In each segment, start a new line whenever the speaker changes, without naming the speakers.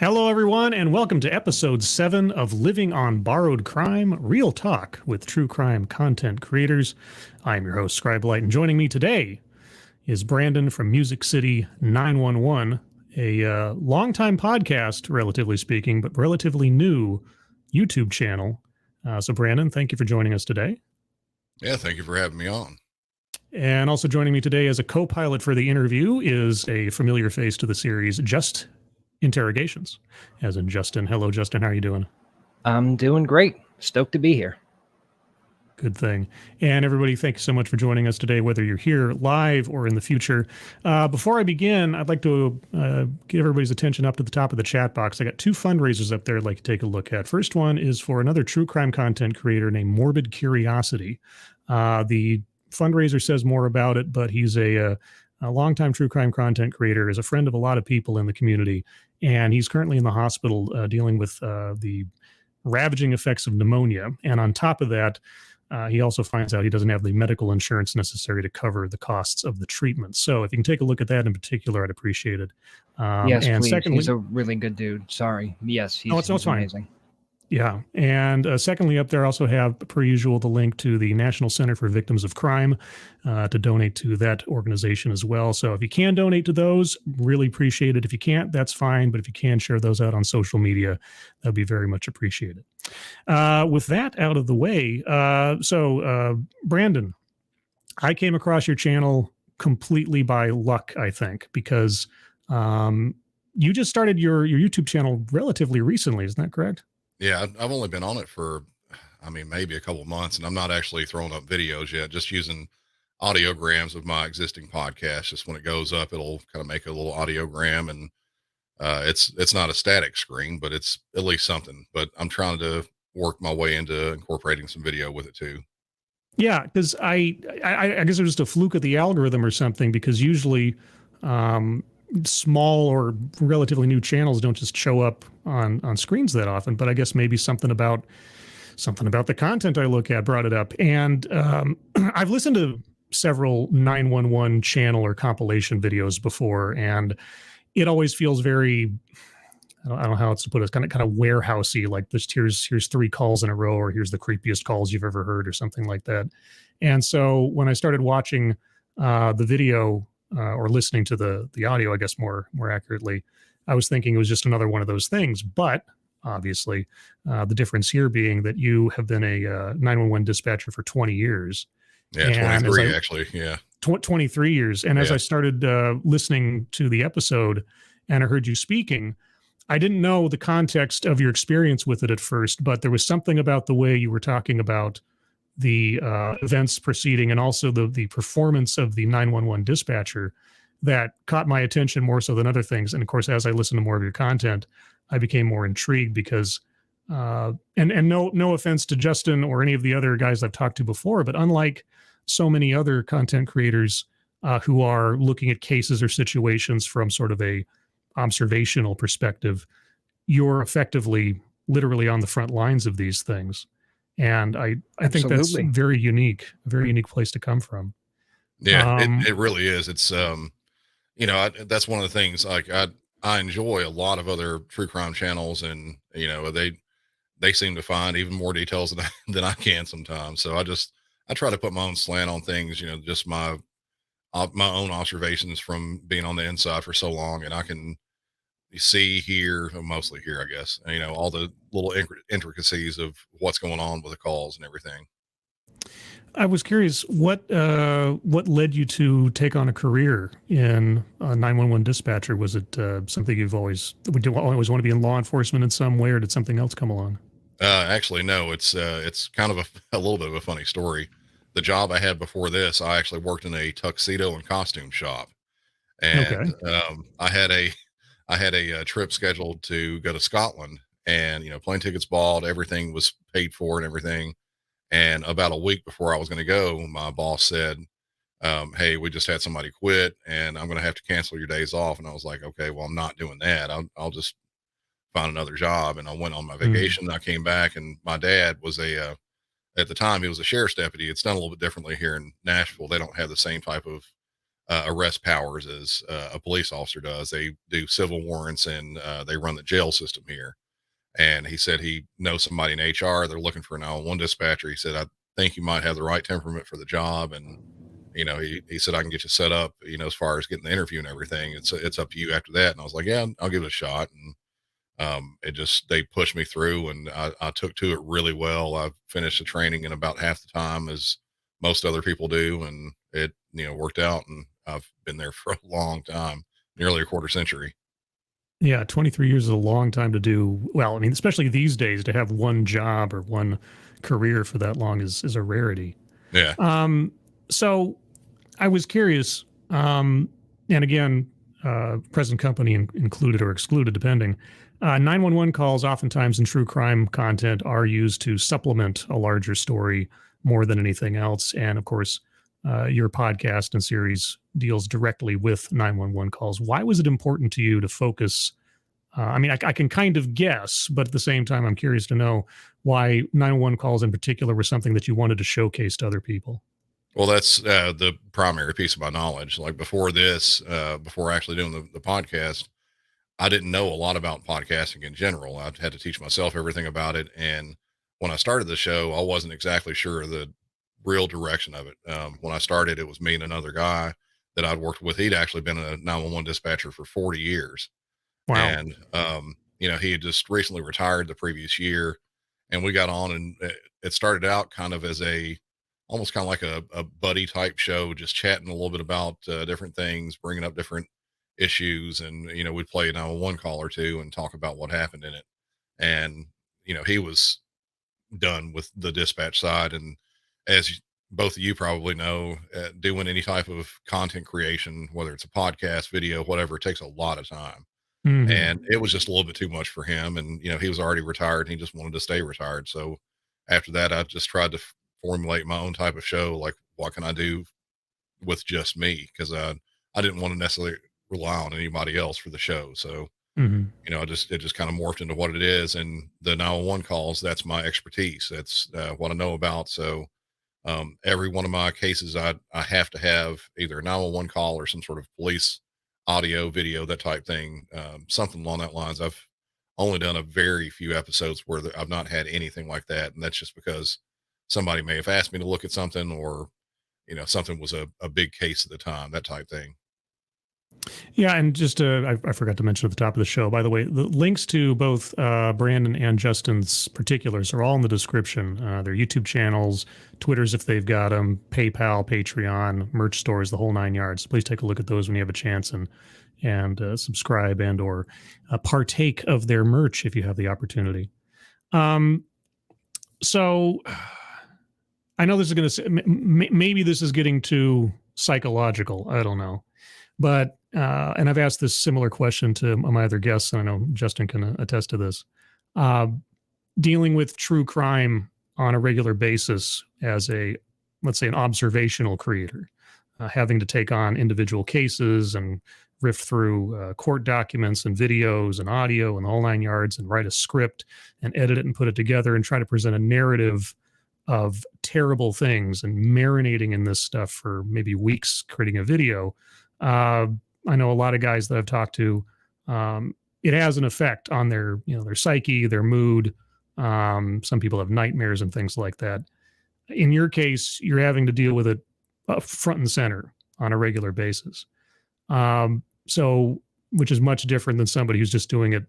Hello, everyone, and welcome to episode 7 of Living on Borrowed Crime, Real Talk with True Crime Content Creators. I'm your host, Scribelight, and joining me today is Brandon from Music City 911, a longtime podcast, relatively speaking, but relatively new YouTube channel. So, Brandon, thank you for joining us today.
Yeah, thank you for having me on.
And also joining me today as a co-pilot for the interview is a familiar face to the series, Just Interrogations, as in Justin. Hello, Justin. How are you doing?
I'm doing great. Stoked to be here.
Good thing. And everybody, thank you so much for joining us today, whether you're here live or in the future. Before I begin, I'd like to get everybody's attention up to the top of the chat box. I got 2 fundraisers up there I'd like to take a look at. First one is for another true crime content creator named Morbid Curiosity. The fundraiser says more about it, but he's a longtime true crime content creator, is a friend of a lot of people in the community, and he's currently in the hospital dealing with the ravaging effects of pneumonia. And on top of that, he also finds out he doesn't have the medical insurance necessary to cover the costs of the treatment. So if you can take a look at that in particular, I'd appreciate it.
Yes,
and
please.
Secondly,
he's a really good dude. Sorry. Yes, he's
amazing. Yeah. And secondly, up there, I also have, per usual, the link to the National Center for Victims of Crime to donate to that organization as well. So if you can donate to those, really appreciate it. If you can't, that's fine. But if you can share those out on social media, that'd be very much appreciated. With that out of the way, Brandon, I came across your channel completely by luck, I think, because you just started your YouTube channel relatively recently. Isn't that correct?
Yeah, I've only been on it for, maybe a couple of months, and I'm not actually throwing up videos yet, just using audiograms of my existing podcast. Just when it goes up, it'll kind of make a little audiogram, and it's not a static screen, but it's at least something. But I'm trying to work my way into incorporating some video with it too.
Yeah, because I guess it was just a fluke of the algorithm or something, because usually small or relatively new channels don't just show up on screens that often, but I guess maybe something about the content I look at brought it up. And I've listened to several 911 channel or compilation videos before, and it always feels very, I don't know how else to put it, kind of warehousey, like this, here's 3 calls in a row, or here's the creepiest calls you've ever heard, or something like that. And so when I started watching the video, or listening to the audio, I guess more accurately, I was thinking it was just another one of those things. But obviously, the difference here being that you have been a 911 dispatcher for 20 years.
Yeah, 23 actually. Yeah,
23 years. And as I started listening to the episode and I heard you speaking, I didn't know the context of your experience with it at first, but there was something about the way you were talking about the events preceding, and also the performance of the 911 dispatcher, that caught my attention more so than other things. And of course, as I listened to more of your content, I became more intrigued because, and no offense to Justin or any of the other guys I've talked to before, but unlike so many other content creators who are looking at cases or situations from sort of a observational perspective, you're effectively literally on the front lines of these things. And I think that's very unique, a very unique place to come from.
Yeah, it really is. It's, that's one of the things, like I enjoy a lot of other true crime channels, and, they seem to find even more details than I can sometimes. So I try to put my own slant on things, just my own observations from being on the inside for so long. And I can see here, mostly here, I guess, all the little intricacies of what's going on with the calls and everything.
I was curious, what led you to take on a career in 911 dispatcher? Was it something would you always want to be in law enforcement in some way, or did something else come along?
Actually, no, it's kind of a little bit of a funny story. The job I had before this, I actually worked in a tuxedo and costume shop, and I had a trip scheduled to go to Scotland, and, plane tickets bought, everything was paid for and everything. And about a week before I was going to go, my boss said, hey, we just had somebody quit and I'm going to have to cancel your days off. And I was like, okay, well, I'm not doing that. I'll just find another job. And I went on my vacation. I came back, and my dad was at the time, he was a sheriff's deputy. It's done a little bit differently here in Nashville. They don't have the same type of arrest powers as a police officer does. They do civil warrants, and they run the jail system here. And he said he knows somebody in HR. They're looking for an 911 dispatcher. He said, I think you might have the right temperament for the job. And, he said, I can get you set up, as far as getting the interview and everything. It's up to you after that. And I was like, yeah, I'll give it a shot. And they pushed me through, and I took to it really well. I finished the training in about half the time as most other people do. And it, worked out, and I've been there for a long time, nearly a quarter century.
Yeah. 23 years is a long time to do. Well, I mean, especially these days, to have one job or one career for that long is a rarity.
Yeah.
So I was curious, and again, present company included or excluded, depending. 911 calls oftentimes in true crime content are used to supplement a larger story more than anything else. And of course, your podcast and series deals directly with 911 calls. Why was it important to you to focus? I mean, I can kind of guess, but at the same time, I'm curious to know why 911 calls in particular were something that you wanted to showcase to other people.
Well, that's the primary piece of my knowledge. Like before this, before actually doing the podcast, I didn't know a lot about podcasting in general. I had to teach myself everything about it. And when I started the show, I wasn't exactly sure of the real direction of it. When I started, it was me and another guy that I'd worked with. He'd actually been a 911 dispatcher for 40 years.
Wow.
And, he had just recently retired the previous year, and we got on, and it started out kind of as almost kind of like a buddy type show, just chatting a little bit about different things, bringing up different issues. And, we'd play a 911 call or two and talk about what happened in it. And, he was done with the dispatch side. And as both of you probably know, doing any type of content creation, whether it's a podcast, video, whatever, it takes a lot of time.
Mm-hmm.
And it was just a little bit too much for him. And, he was already retired, and he just wanted to stay retired. So after that, I just tried to formulate my own type of show. Like, what can I do with just me? Cause I didn't want to necessarily rely on anybody else for the show. So,
Mm-hmm.
it just kind of morphed into what it is. And the 911 calls, that's my expertise. That's what I know about. So, every one of my cases, I have to have either a 911 call or some sort of police audio, video, that type thing, something along that lines. I've only done a very few episodes where I've not had anything like that. And that's just because somebody may have asked me to look at something, or, something was a big case at the time, that type thing.
Yeah, and just I forgot to mention at the top of the show, by the way, the links to both Brandon and Justin's particulars are all in the description. Their YouTube channels, Twitters if they've got them, PayPal, Patreon, merch stores, the whole 9 yards. Please take a look at those when you have a chance, and subscribe and or partake of their merch if you have the opportunity. So I know this is going to maybe this is getting too psychological. I don't know. But, and I've asked this similar question to my other guests, and I know Justin can attest to this. Dealing with true crime on a regular basis as let's say, an observational creator, having to take on individual cases and riff through court documents and videos and audio and the whole 9 yards, and write a script and edit it and put it together and try to present a narrative of terrible things, and marinating in this stuff for maybe weeks, creating a video. I know a lot of guys that I've talked to, it has an effect on their psyche, their mood. Some people have nightmares and things like that. In your case, you're having to deal with it front and center on a regular basis. So, which is much different than somebody who's just doing it,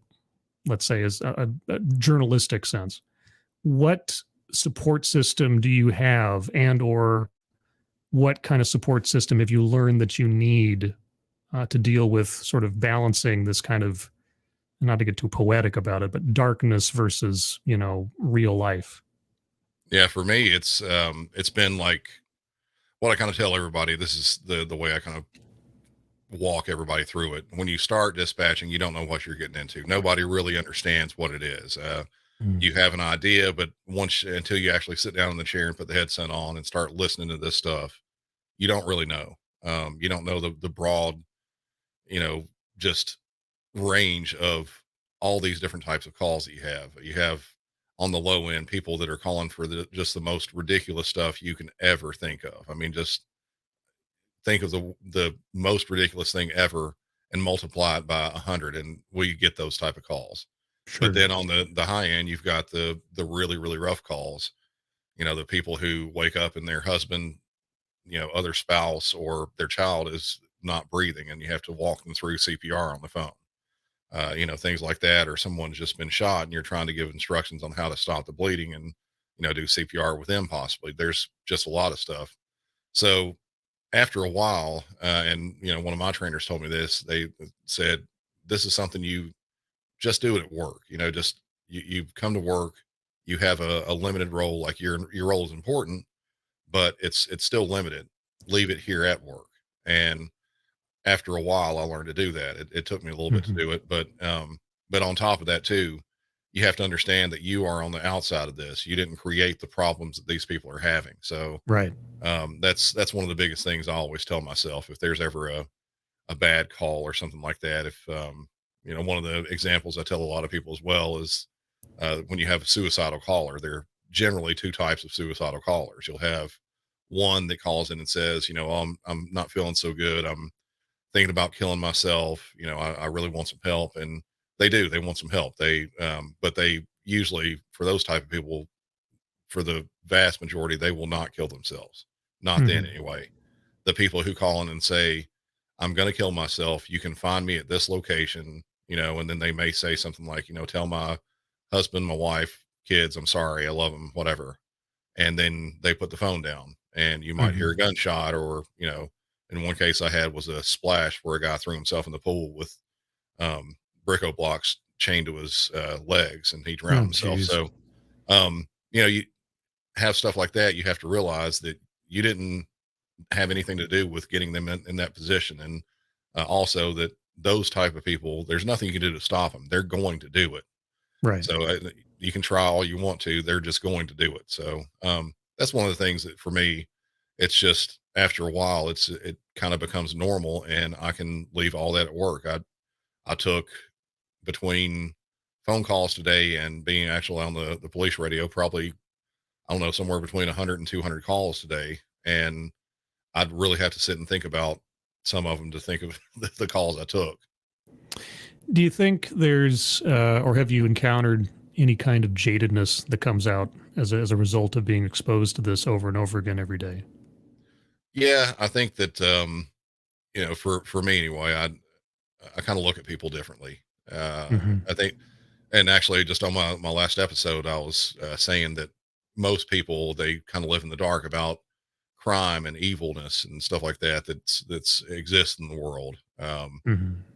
let's say, as a journalistic sense. What support system do you have, and or what kind of support system have you learned that you need to deal with sort of balancing this kind of, not to get too poetic about it, but darkness versus, real life?
Yeah, for me, it's been like what I kind of tell everybody. This is the way I kind of walk everybody through it. When you start dispatching, you don't know what you're getting into. Nobody really understands what it is. You have an idea, but until you actually sit down in the chair and put the headset on and start listening to this stuff, you don't really know. You don't know the broad, just range of all these different types of calls that you have. You have on the low end people that are calling for just the most ridiculous stuff you can ever think of. I mean, just think of the most ridiculous thing ever and multiply it by 100, and we get those type of calls.
Sure.
But then on the high end, you've got the really, really rough calls, the people who wake up and their husband, other spouse or their child is not breathing, and you have to walk them through CPR on the phone. Things like that, or someone's just been shot and you're trying to give instructions on how to stop the bleeding and, do CPR with them possibly. There's just a lot of stuff. So after a while, and, one of my trainers told me this, they said, this is something you just do it at work, just you come to work, you have a limited role, like your role is important, but it's still limited. Leave it here at work. And after a while, I learned to do that. It took me a little bit to do it, but on top of that too, you have to understand that you are on the outside of this. You didn't create the problems that these people are having. So
right.
That's one of the biggest things I always tell myself. If there's ever a bad call or something like that, if one of the examples I tell a lot of people as well is when you have a suicidal caller, there are generally two types of suicidal callers. You'll have one that calls in and says, I'm not feeling so good. I'm thinking about killing myself. I really want some help. And they want some help. But they usually, for those type of people, for the vast majority, they will not kill themselves. Not then anyway. The people who call in and say, I'm going to kill myself. You can find me at this location, and then they may say something like, tell my husband, my wife, kids, I'm sorry, I love them, whatever. And then they put the phone down, and you might hear a gunshot, or, in one case I had was a splash where a guy threw himself in the pool with Bricko blocks chained to his legs, and he drowned himself.
Geez.
So, you have stuff like that. You have to realize that you didn't have anything to do with getting them in that position. And also that those type of people, there's nothing you can do to stop them. They're going to do it.
Right.
So you can try all you want to, they're just going to do it. So that's one of the things that for me, it's just after a while, it kind of becomes normal, and I can leave all that at work. I took between phone calls today and being actually on the police radio, probably, I don't know, somewhere between 100 and 200 calls today. And I'd really have to sit and think about some of them to think of the calls I took.
Do you think there's, or have you encountered any kind of jadedness that comes out as a result of being exposed to this over and over again every day?
Yeah, I think that, for me anyway, I kind of look at people differently. I think, and actually just on my last episode, I was saying that most people, they kind of live in the dark about crime and evilness and stuff like that that's exists in the world.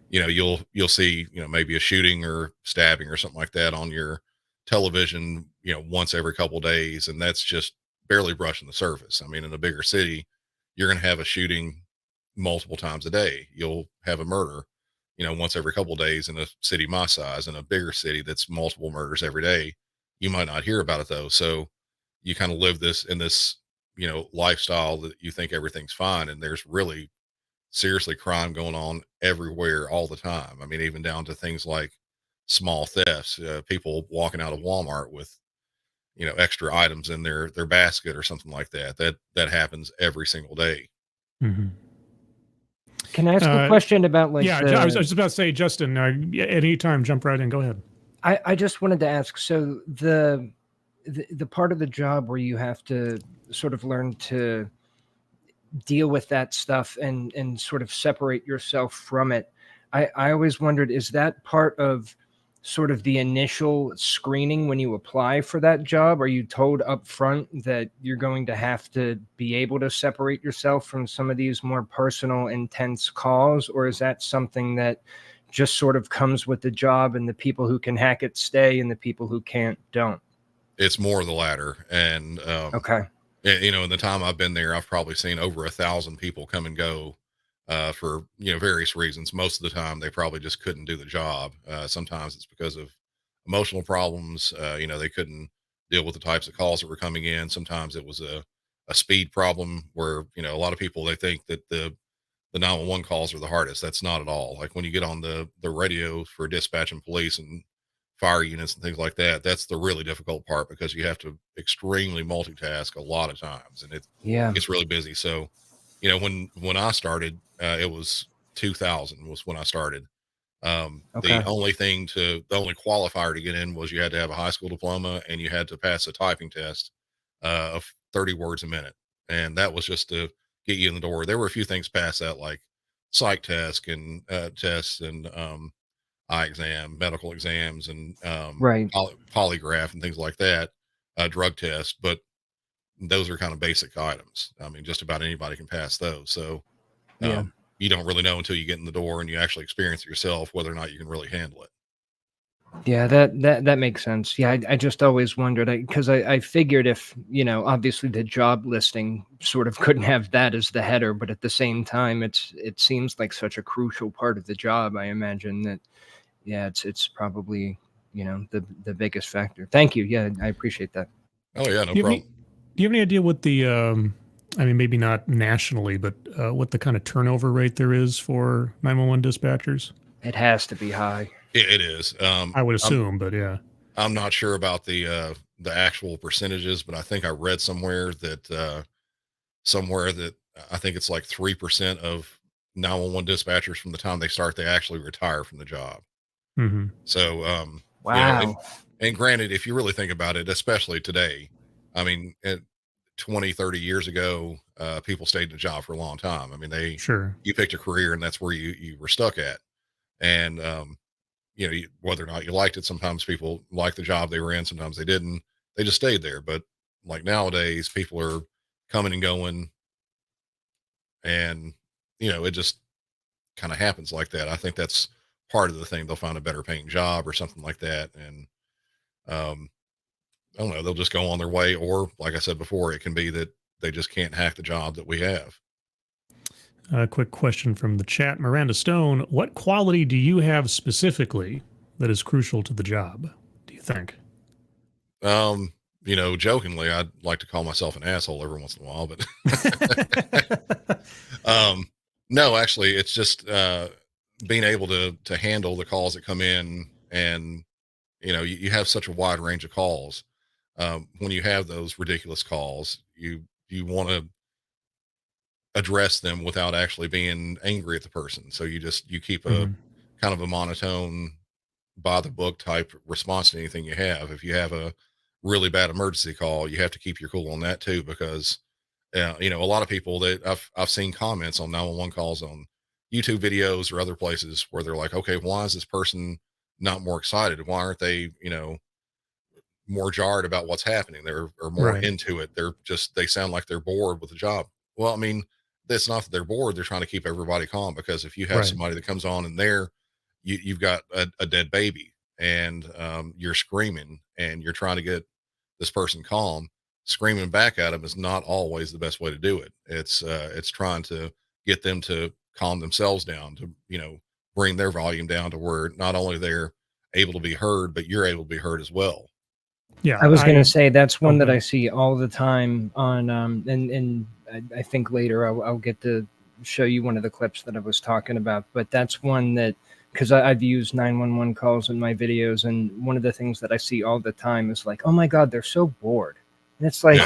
You'll see, maybe a shooting or stabbing or something like that on your television, once every couple of days, and that's just barely brushing the surface. I mean, in a bigger city, you're going to have a shooting multiple times a day. You'll have a murder, once every couple of days. In a city my size. In a bigger city that's multiple murders every day, you might not hear about it though. So you kind of live this in this, lifestyle that you think everything's fine, and there's really seriously crime going on everywhere all the time. I mean, even down to things like small thefts, people walking out of Walmart with, extra items in their basket or something like that. That happens every single day.
Can I ask a question about
I was just about to say, Justin, anytime, jump right in. Go ahead.
I just wanted to ask, so the part of the job where you have to sort of learn to deal with that stuff and sort of separate yourself from it. I always wondered, is that part of sort of the initial screening when you apply for that job? Are you told up front that you're going to have to be able to separate yourself from some of these more personal, intense calls? Or is that something that just sort of comes with the job, and the people who can hack it stay and the people who can't don't?
It's more of the latter. And,
okay.
In the time I've been there, I've probably seen over 1,000 people come and go for, various reasons. Most of the time, they probably just couldn't do the job. Sometimes it's because of emotional problems. They couldn't deal with the types of calls that were coming in. Sometimes it was a speed problem where, a lot of people, they think that the 911 calls are the hardest. That's not at all. Like when you get on the radio for dispatching police and fire units and things like that, that's the really difficult part, because you have to extremely multitask a lot of times, and it's really busy. So when I started, it was 2000 was when I started.
Okay.
The only qualifier to get in was you had to have a high school diploma and you had to pass a typing test of 30 words a minute. And that was just to get you in the door. There were a few things past that, like psych tests and eye exam, medical exams, and
Right.
polygraph and things like that, drug tests. But those are kind of basic items. I mean, just about anybody can pass those. So
Yeah.
you don't really know until you get in the door and you actually experience it yourself whether or not you can really handle it.
Yeah, that makes sense. Yeah, I just always wondered, because I figured if, obviously the job listing sort of couldn't have that as the header, but at the same time, it seems like such a crucial part of the job. I imagine that, yeah, it's probably, the biggest factor. Thank you. Yeah, I appreciate that.
Oh yeah, no
Do you have
problem.
do you have any idea what the, I mean, maybe not nationally, but what the kind of turnover rate there is for 911 dispatchers?
It has to be high.
It is.
I would assume, but yeah.
I'm not sure about the actual percentages, but I think I read somewhere that I think it's like 3% of 911 dispatchers from the time they start, they actually retire from the job.
Mm-hmm.
So,
Wow.
and granted, if you really think about it, especially today, I mean, 20, 30 years ago, people stayed in a job for a long time. I mean,
Sure.
you picked a career and that's where you were stuck at. And, whether or not you liked it, sometimes people liked the job they were in, sometimes they didn't. They just stayed there. But like nowadays, people are coming and going, and it just kind of happens like that. I think that's part of the thing. They'll find a better paying job or something like that, and I don't know. They'll just go on their way, or like I said before, it can be that they just can't hack the job that we have.
A quick question from the chat. Miranda Stone, what quality do you have specifically that is crucial to the job, do you think?
Jokingly, I'd like to call myself an asshole every once in a while, but no, actually it's just being able to handle the calls that come in, and you have such a wide range of calls. When you have those ridiculous calls, you want to address them without actually being angry at the person. So you keep a kind of a monotone, by the book type response to anything you have. If you have a really bad emergency call, you have to keep your cool on that too, because a lot of people that I've seen comments on 911 calls on YouTube videos or other places where they're like, okay, why is this person not more excited? Why aren't they, more jarred about what's happening? They're more
Right.
into it. They sound like they're bored with the job. Well, I mean, it's not that they're bored. They're trying to keep everybody calm, because if you have
Right.
somebody that comes on and you've got a dead baby, and you're screaming and you're trying to get this person calm, screaming back at them is not always the best way to do it. It's trying to get them to calm themselves down, to, bring their volume down to where not only they're able to be heard, but you're able to be heard as well.
Yeah.
I was going to say that's one that
Okay.
I see all the time on, and I think later I'll get to show you one of the clips that I was talking about, but that's one that, because I've used 911 calls in my videos, and one of the things that I see all the time is like, oh my God, they're so bored. And it's like,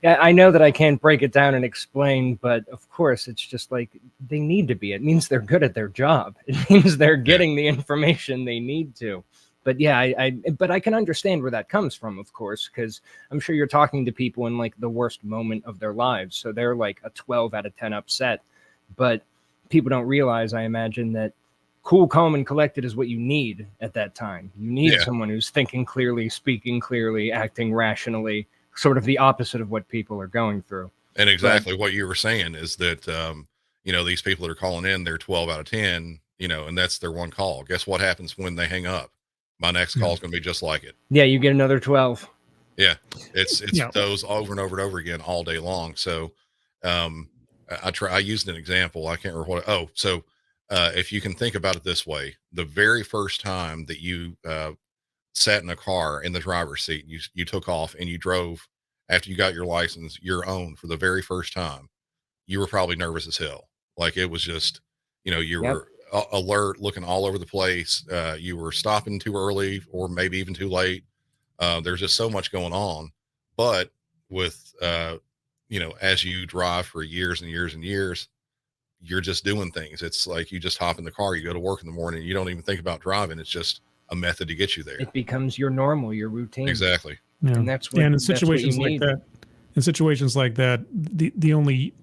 yeah. I know that I can't break it down and explain, but of course it's just like they need to be. It means they're good at their job. It means they're getting the information they need to. But yeah, but I can understand where that comes from, of course, because I'm sure you're talking to people in like the worst moment of their lives. So they're like a 12 out of 10 upset. But people don't realize, I imagine, that cool, calm, and collected is what you need at that time. You need someone who's thinking clearly, speaking clearly, acting rationally, sort of the opposite of what people are going through.
And exactly what you were saying is that, these people that are calling in, they're 12 out of 10, and that's their one call. Guess what happens when they hang up? My next call is going to be just like it.
Yeah, you get another 12.
Yeah, it's those over and over and over again all day long. So I used an example. I can't remember what. So if you can think about it this way, the very first time that you sat in a car in the driver's seat, you took off and you drove after you got your license, your own, for the very first time, you were probably nervous as hell. Like it was just, you were alert, looking all over the place. You were stopping too early or maybe even too late. There's just so much going on. But with as you drive for years and years and years, you're just doing things. It's like you just hop in the car, you go to work in the morning, you don't even think about driving. It's just a method to get you there.
It becomes your normal, your routine.
Exactly.
Yeah.
And that's what,
and in
that's
situations
what you
like
need.
that, the only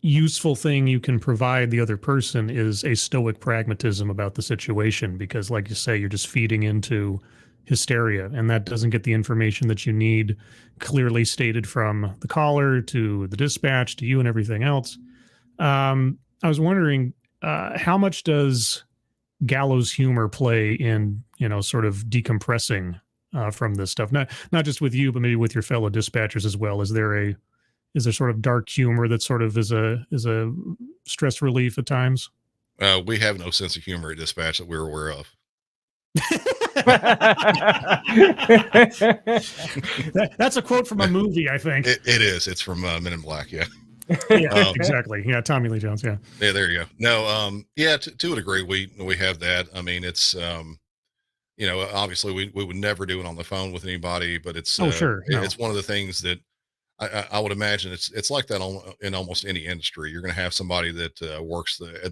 useful thing you can provide the other person is a stoic pragmatism about the situation, because like you say, you're just feeding into hysteria, and that doesn't get the information that you need clearly stated from the caller to the dispatch to you and everything else. I was wondering, how much does gallows humor play in, sort of decompressing from this stuff? Not just with you, but maybe with your fellow dispatchers as well. Is there sort of dark humor that sort of is a stress relief at times?
We have no sense of humor at dispatch that we're aware of.
That's a quote from a movie, I think.
It is. It's from Men in Black. Yeah.
Yeah, exactly. Yeah, Tommy Lee Jones. Yeah.
Yeah, there you go. No, yeah, to a degree, we have that. I mean, it's obviously we would never do it on the phone with anybody, but it's
sure, no.
It's one of the things that I would imagine it's like that in almost any industry. You're going to have somebody that works at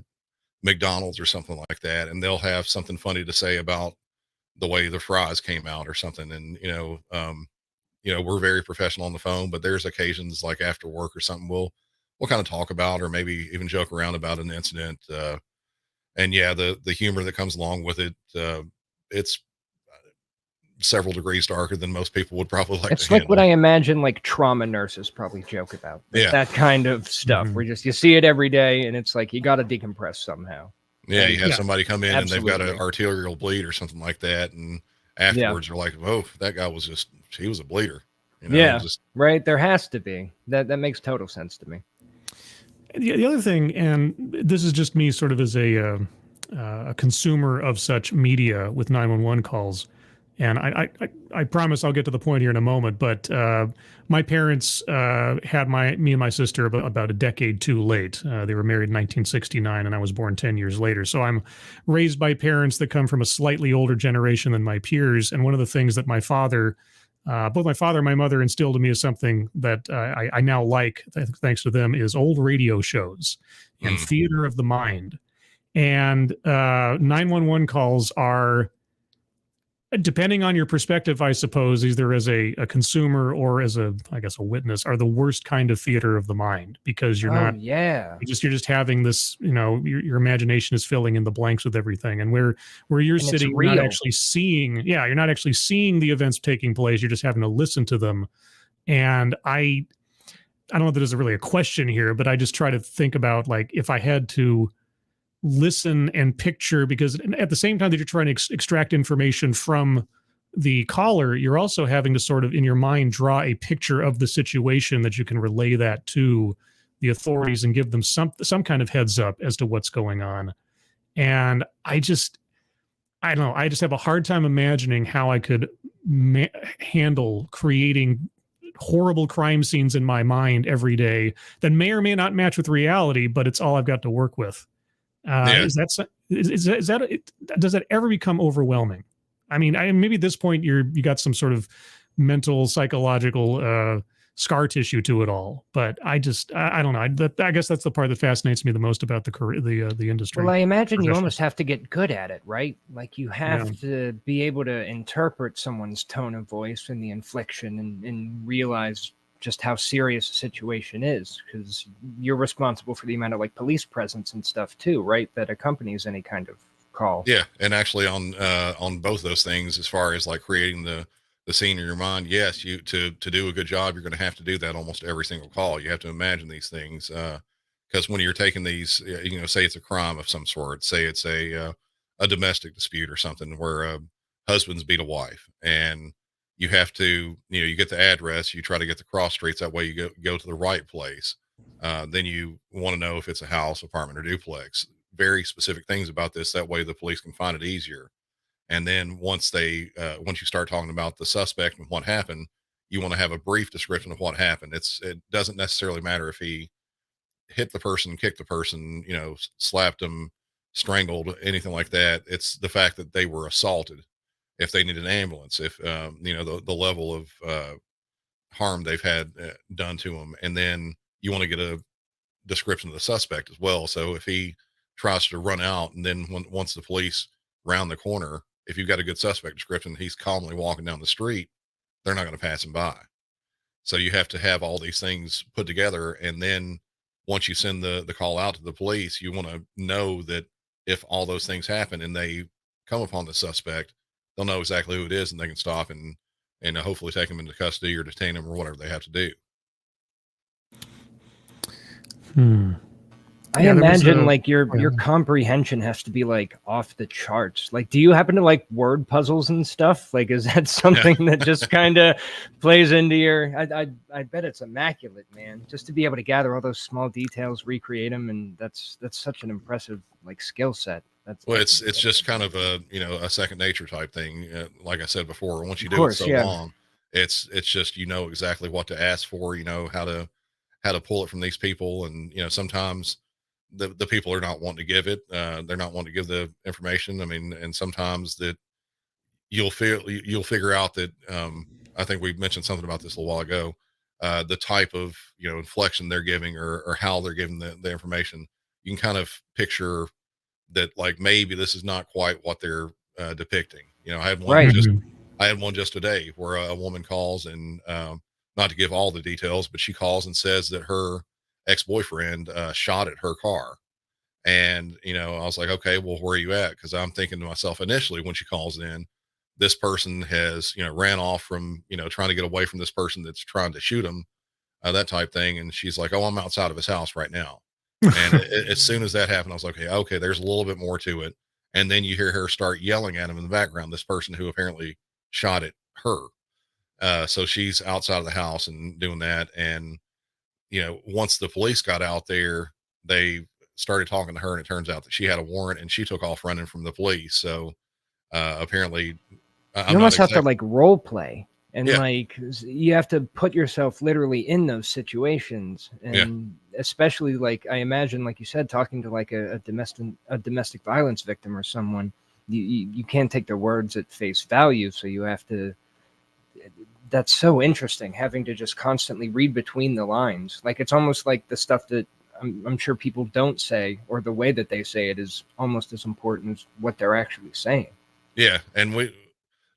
McDonald's or something like that, and they'll have something funny to say about the way the fries came out or something. And we're very professional on the phone, but there's occasions like after work or something we'll kind of talk about, or maybe even joke around about an incident. And yeah, the humor that comes along with it, it's several degrees darker than most people would probably like.
It's like what I imagine like trauma nurses probably joke about.
Yeah.
That kind of stuff where you see it every day, and it's like you got to decompress somehow.
Yeah, you have somebody come in
Absolutely.
and they've got an arterial bleed or something like that, and afterwards you're like, "Oh, that guy he was a bleeder."
Right. There has to be that. That makes total sense to me.
The other thing, and this is just me sort of as a consumer of such media with 911 calls, and I promise I'll get to the point here in a moment, but my parents had me and my sister about a decade too late. They were married in 1969, and I was born 10 years later. So I'm raised by parents that come from a slightly older generation than my peers, and one of the things that my father, both my father and my mother, instilled in me is something that I now like, thanks to them, is old radio shows and theater of the mind. And 911 calls are, depending on your perspective, I suppose, either as a consumer or as a witness, are the worst kind of theater of the mind, because you're just having this, your imagination is filling in the blanks with everything. And where you're sitting, you're not actually seeing the events taking place. You're just having to listen to them. And I don't know that there's really a question here, but I just try to think about, like, if I had to listen and picture, because at the same time that you're trying to extract information from the caller, you're also having to sort of in your mind draw a picture of the situation that you can relay that to the authorities and give them some kind of heads up as to what's going on. And I don't know, I just have a hard time imagining how I could handle creating horrible crime scenes in my mind every day that may or may not match with reality, but it's all I've got to work with. Does that ever become overwhelming? I mean, maybe at this point you got some sort of mental, psychological scar tissue to it all, but I don't know. I guess that's the part that fascinates me the most about the industry.
Well, I imagine you almost have to get good at it, right? Like you have to be able to interpret someone's tone of voice and the inflection and realize just how serious the situation is, because you're responsible for the amount of like police presence and stuff too, right? That accompanies any kind of call.
Yeah. And actually on both those things, as far as like creating the scene in your mind, yes, to do a good job, you're going to have to do that almost every single call. You have to imagine these things. Because when you're taking these, say it's a crime of some sort, say it's a domestic dispute or something where husbands beat a wife, and you have to, you get the address, you try to get the cross streets. That way you go to the right place. Then you want to know if it's a house, apartment, or duplex. Very specific things about this. That way the police can find it easier. And then once you start talking about the suspect and what happened, you want to have a brief description of what happened. It doesn't necessarily matter if he hit the person, kicked the person, slapped them, strangled, anything like that. It's the fact that they were assaulted. If they need an ambulance, if the level of harm they've had done to them. And then you want to get a description of the suspect as well. So if he tries to run out, and then once the police round the corner, if you've got a good suspect description, he's calmly walking down the street, they're not going to pass him by. So you have to have all these things put together. And then once you send the call out to the police, you want to know that if all those things happen and they come upon the suspect, they'll know exactly who it is, and they can stop and hopefully take him into custody or detain him or whatever they have to do.
I imagine like your comprehension has to be like off the charts. Like, do you happen to like word puzzles and stuff? Like, is that something that just kind of plays into your? I bet it's immaculate, man. Just to be able to gather all those small details, recreate them, and that's such an impressive like skill set.
It's just kind of a second nature type thing. Like I said before, once you do it so long, it's just exactly what to ask for. How to pull it from these people, and sometimes the people are not wanting to give it. They're not wanting to give the information. I mean, and sometimes that you'll figure out that I think we mentioned something about this a little while ago. The type of inflection they're giving or how they're giving the information, you can kind of picture that like maybe this is not quite what they're depicting. I had one just today where a woman calls, and not to give all the details, but she calls and says that her ex-boyfriend shot at her car. And I was like, okay, well, where are you at? Because I'm thinking to myself initially when she calls in, this person has ran off from trying to get away from this person that's trying to shoot him, that type thing. And she's like, oh, I'm outside of his house right now. And as soon as that happened, I was like, okay, there's a little bit more to it. And then you hear her start yelling at him in the background, this person who apparently shot at her. So she's outside of the house and doing that. And, once the police got out there, they started talking to her, and it turns out that she had a warrant, and she took off running from the police. So apparently
you almost have to like role play. And like you have to put yourself literally in those situations, and especially like I imagine, like you said, talking to like a domestic violence victim or someone, you can't take their words at face value, so you have to. That's so interesting, having to just constantly read between the lines. Like it's almost like the stuff that I'm sure people don't say, or the way that they say it is almost as important as what they're actually saying.
Yeah, and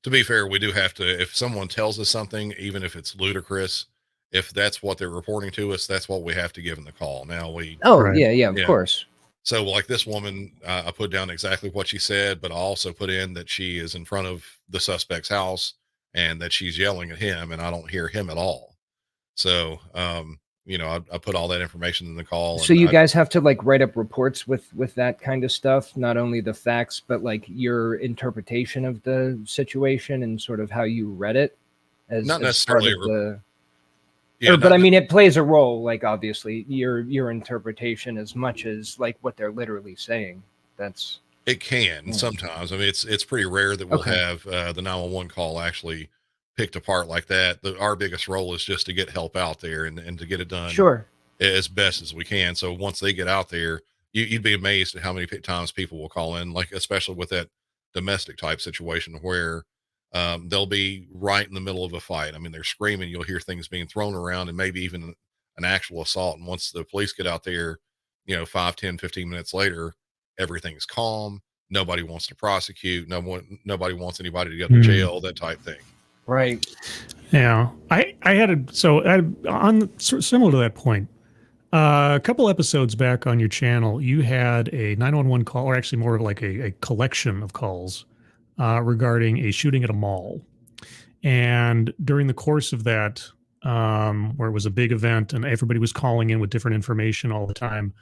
to be fair, we do have to, if someone tells us something, even if it's ludicrous, if that's what they're reporting to us, that's what we have to give them the call. Now of
course.
So like this woman, I put down exactly what she said, but I also put in that she is in front of the suspect's house and that she's yelling at him, and I don't hear him at all. So, I put all that information in the call.
So you guys have to like write up reports with that kind of stuff, not only the facts, but like your interpretation of the situation and sort of how you read it.
Not necessarily.
But I mean, it plays a role. Like obviously, your interpretation as much as like what they're literally saying.
It can sometimes. I mean, it's pretty rare that we'll have the 911 call actually picked apart like that. Our biggest role is just to get help out there and to get it done as best as we can. So once they get out there, you'd be amazed at how many times people will call in, like especially with that domestic type situation where they'll be right in the middle of a fight. I mean, they're screaming, you'll hear things being thrown around, and maybe even an actual assault. And once the police get out there, 5, 10, 15 minutes later, everything's calm. Nobody wants to prosecute. Nobody wants anybody to go to jail, that type thing.
Right.
Yeah. I had similar to that point, a couple episodes back on your channel, you had a 911 call, or actually more of like a collection of calls regarding a shooting at a mall. And during the course of that, where it was a big event and everybody was calling in with different information all the time,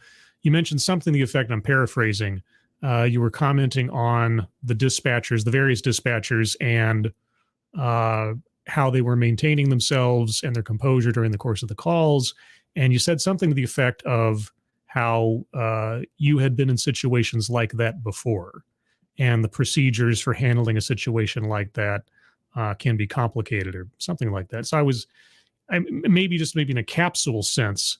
you mentioned something to the effect, I'm paraphrasing, you were commenting on the dispatchers, the various dispatchers, and how they were maintaining themselves and their composure during the course of the calls. And you said something to the effect of how you had been in situations like that before, and the procedures for handling a situation like that can be complicated or something like that. So maybe in a capsule sense,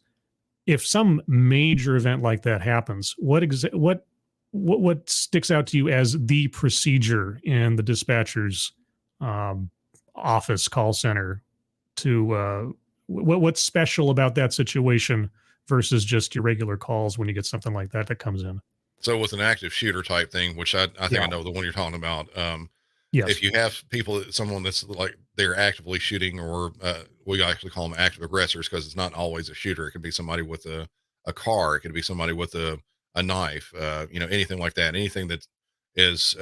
if some major event like that happens, what sticks out to you as the procedure in the dispatcher's office call center to what's special about that situation versus just your regular calls when you get something like that comes in?
So with an active shooter type thing, which I think I know the one you're talking about.
Yes.
If you have someone that's like they're actively shooting, or we actually call them active aggressors, because it's not always a shooter. It could be somebody with a car. It could be somebody with a knife, anything like that. Anything that is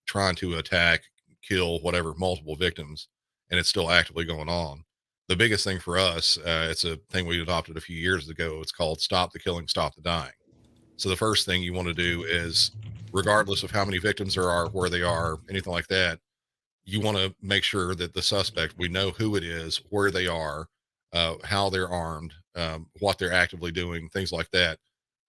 trying to attack, kill, whatever, multiple victims, and it's still actively going on. The biggest thing for us, it's a thing we adopted a few years ago. It's called Stop the Killing, Stop the Dying. So the first thing you want to do is, regardless of how many victims there are, where they are, anything like that, you want to make sure that the suspect, we know who it is, where they are, how they're armed, what they're actively doing, things like that.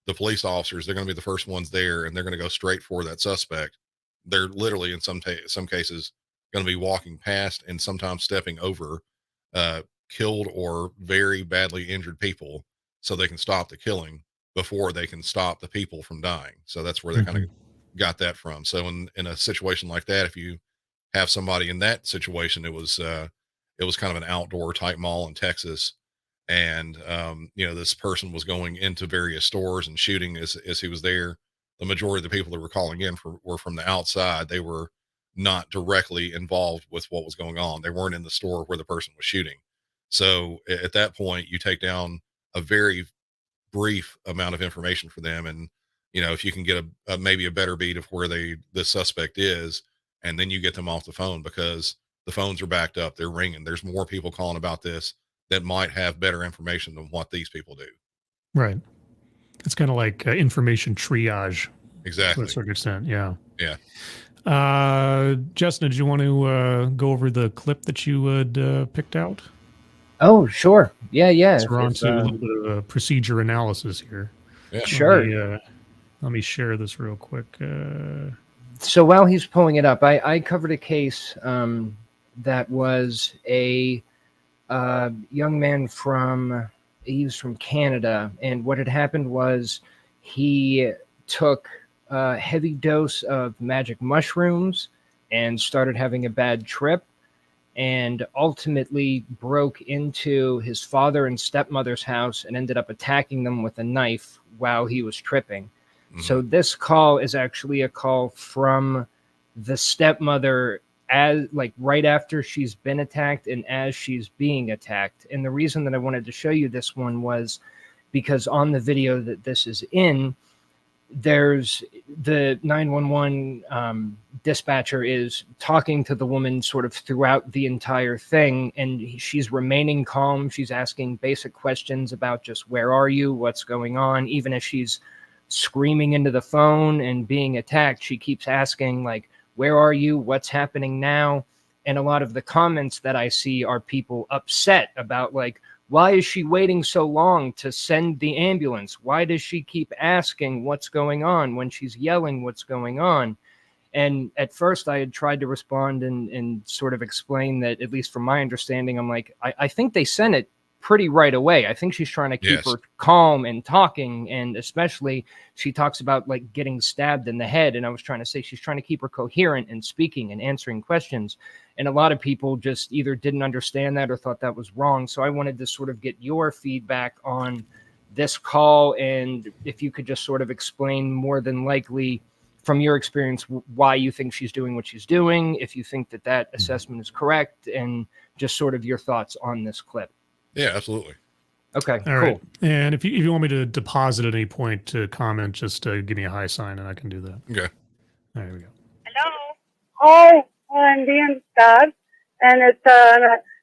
The police officers, they're going to be the first ones there, and they're going to go straight for that suspect. They're literally, in some cases, going to be walking past and sometimes stepping over killed or very badly injured people so they can stop the killing before they can stop the people from dying. So that's where they kind of got that from. So in a situation like that, if you have somebody in that situation, it was kind of an outdoor type mall in Texas. And, this person was going into various stores and shooting as he was there. The majority of the people that were calling in were from the outside. They were not directly involved with what was going on. They weren't in the store where the person was shooting. So at that point, you take down a very brief amount of information for them. And, if you can get maybe a better beat of where the suspect is, and then you get them off the phone, because the phones are backed up, they're ringing. There's more people calling about this that might have better information than what these people do.
Right. It's kind of like information triage.
Exactly.
To a certain extent. Yeah.
Yeah.
Justin, did you want to go over the clip that you had picked out?
Oh, sure. Yeah.
So we're on to a little bit of procedure analysis here.
Yeah.
Sure.
Let me share this real quick.
So while he's pulling it up, I covered a case that was a young man he was from Canada. And what had happened was he took a heavy dose of magic mushrooms and started having a bad trip, and ultimately broke into his father and stepmother's house and ended up attacking them with a knife while he was tripping. Mm-hmm. So this call is actually a call from the stepmother right after she's been attacked and as she's being attacked. And the reason that I wanted to show you this one was because on the video that this is in, there's the 911 dispatcher is talking to the woman sort of throughout the entire thing, and she's remaining calm. She's asking basic questions about just where are you, what's going on. Even as she's screaming into the phone and being attacked, she keeps asking, like, where are you, what's happening now? And a lot of the comments that I see are people upset about, like, why is she waiting so long to send the ambulance? Why does she keep asking what's going on when she's yelling what's going on? And at first I had tried to respond and sort of explain that, at least from my understanding, I'm like, I think they sent it pretty right away. I think she's trying to keep her calm and talking. And especially she talks about like getting stabbed in the head. And I was trying to say she's trying to keep her coherent and speaking and answering questions. And a lot of people just either didn't understand that or thought that was wrong. So I wanted to sort of get your feedback on this call. And if you could just sort of explain more than likely from your experience, why you think she's doing what she's doing, if you think that that assessment is correct, and just sort of your thoughts on this clip.
Yeah, absolutely.
Okay,
All
cool.
right. And if you want me to deposit at any point to comment, just give me a high sign and I can do that.
Okay.
There we go.
Hello. Hi, I'm being stabbed, and it's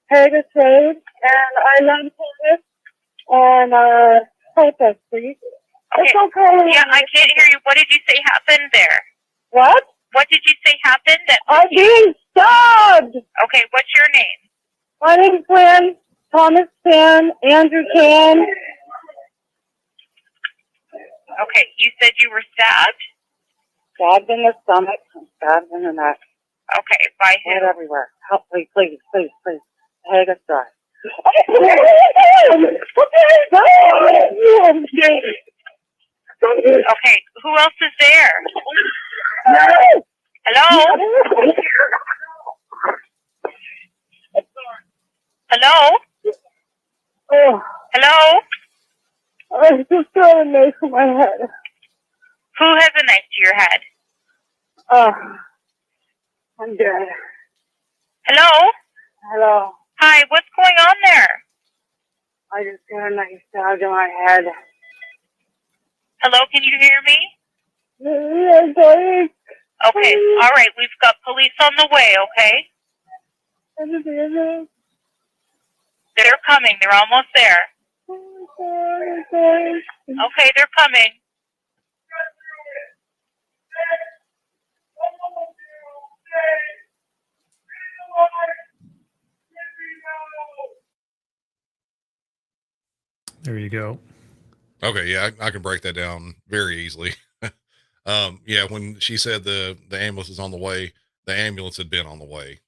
Haggis Road, and I love Haggis, and protest, please. It's okay.
Yeah, I can't hear you. What did you say happened there?
What?
What did you say happened?
I'm being stabbed.
Okay, what's your name?
My name's Glenn, Thomas Pan, Andrew Can.
Okay, you said you were stabbed?
Stabbed in the stomach, stabbed in the neck.
Okay, by who?
Right everywhere. Help, please. Haggis Drive.
Okay, who else is there? Hello? Hello?
Oh,
Hello?
I just got a knife in my head.
Who has a knife to your head?
Oh, I'm dead.
Hello?
Hello.
Hi, what's going on there?
I just got a knife stabbed in my head.
Hello, can you hear me?
Yes, I
Okay, all right, we've got police on the way, okay? They're coming, they're almost there. Okay, they're coming.
There you go.
Okay, yeah, I can break that down very easily. Yeah, when she said the ambulance is on the way, the ambulance had been on the way.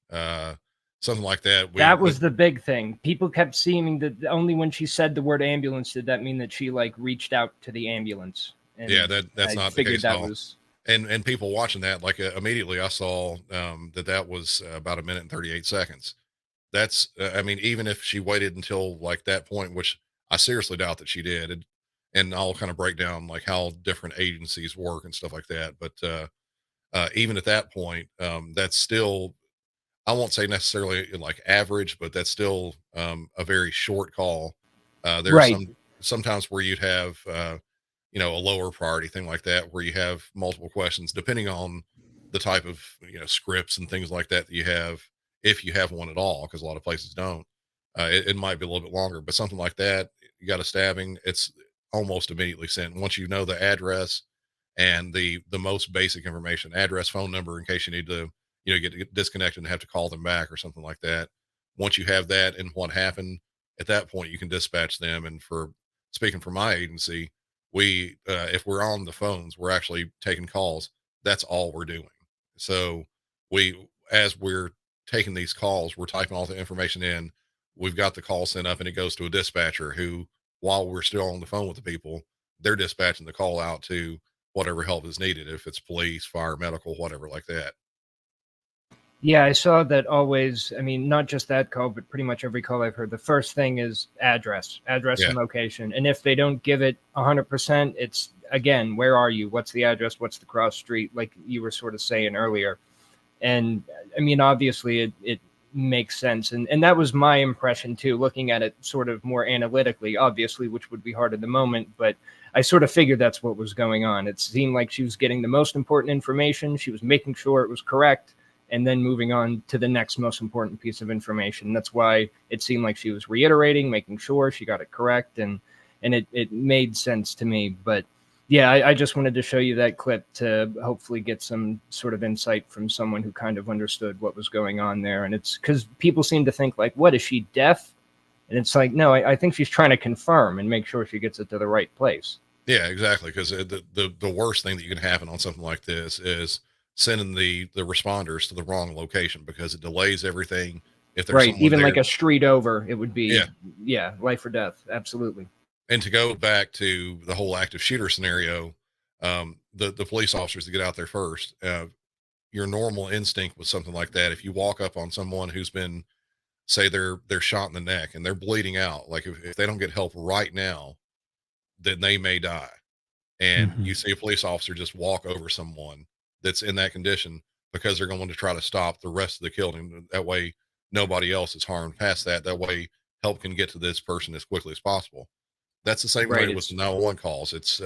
Something like that.
That was the big thing. People kept seeming that only when she said the word ambulance did that mean that she like reached out to the ambulance. And
yeah, that's not the case at all. And people watching that, like immediately I saw that was about 1 minute and 38 seconds. That's I mean, even if she waited until like that point, which I seriously doubt that she did, and I'll kind of break down like how different agencies work and stuff like that. But even at that point, that's still, I won't say necessarily like average, but that's still a very short call. There are sometimes where you'd have a lower priority thing like that, where you have multiple questions depending on the type of scripts and things like that you have, if you have one at all, because a lot of places don't. It might be a little bit longer, but something like that, you got a stabbing, it's almost immediately sent. Once you know the address and the most basic information, address, phone number, in case you need to get disconnected and have to call them back or something like that. Once you have that and what happened, at that point you can dispatch them. And for speaking for my agency, we if we're on the phones, we're actually taking calls. That's all we're doing. So as we're taking these calls, we're typing all the information in. We've got the call sent up and it goes to a dispatcher who, while we're still on the phone with the people, they're dispatching the call out to whatever help is needed, if it's police, fire, medical, whatever like that.
Yeah, I saw that always. I mean, not just that call, but pretty much every call I've heard. The first thing is address and location. And if they don't give it 100%, it's again, where are you? What's the address? What's the cross street? Like you were sort of saying earlier. And I mean, obviously it makes sense. And that was my impression too, looking at it sort of more analytically, obviously, which would be hard at the moment, but I sort of figured that's what was going on. It seemed like she was getting the most important information. She was making sure it was correct, and then moving on to the next most important piece of information. That's why it seemed like she was reiterating, making sure she got it correct, and it made sense to me. But yeah, I just wanted to show you that clip to hopefully get some sort of insight from someone who kind of understood what was going on there. And it's because people seem to think like, what, is she deaf? And it's like, no, I think she's trying to confirm and make sure she gets it to the right place.
Yeah, exactly. Because the worst thing that you can happen on something like this is sending the responders to the wrong location, because it delays everything. If there's
right, even
there,
like a street over, it would be life or death. Absolutely.
And to go back to the whole active shooter scenario, the police officers that get out there first, your normal instinct with something like that, if you walk up on someone who's been, say they're shot in the neck and they're bleeding out, like if they don't get help right now, then they may die. And you see a police officer just walk over someone that's in that condition, because they're going to try to stop the rest of the killing. That way nobody else is harmed past that. That way help can get to this person as quickly as possible. That's the same way with the 911 calls. It's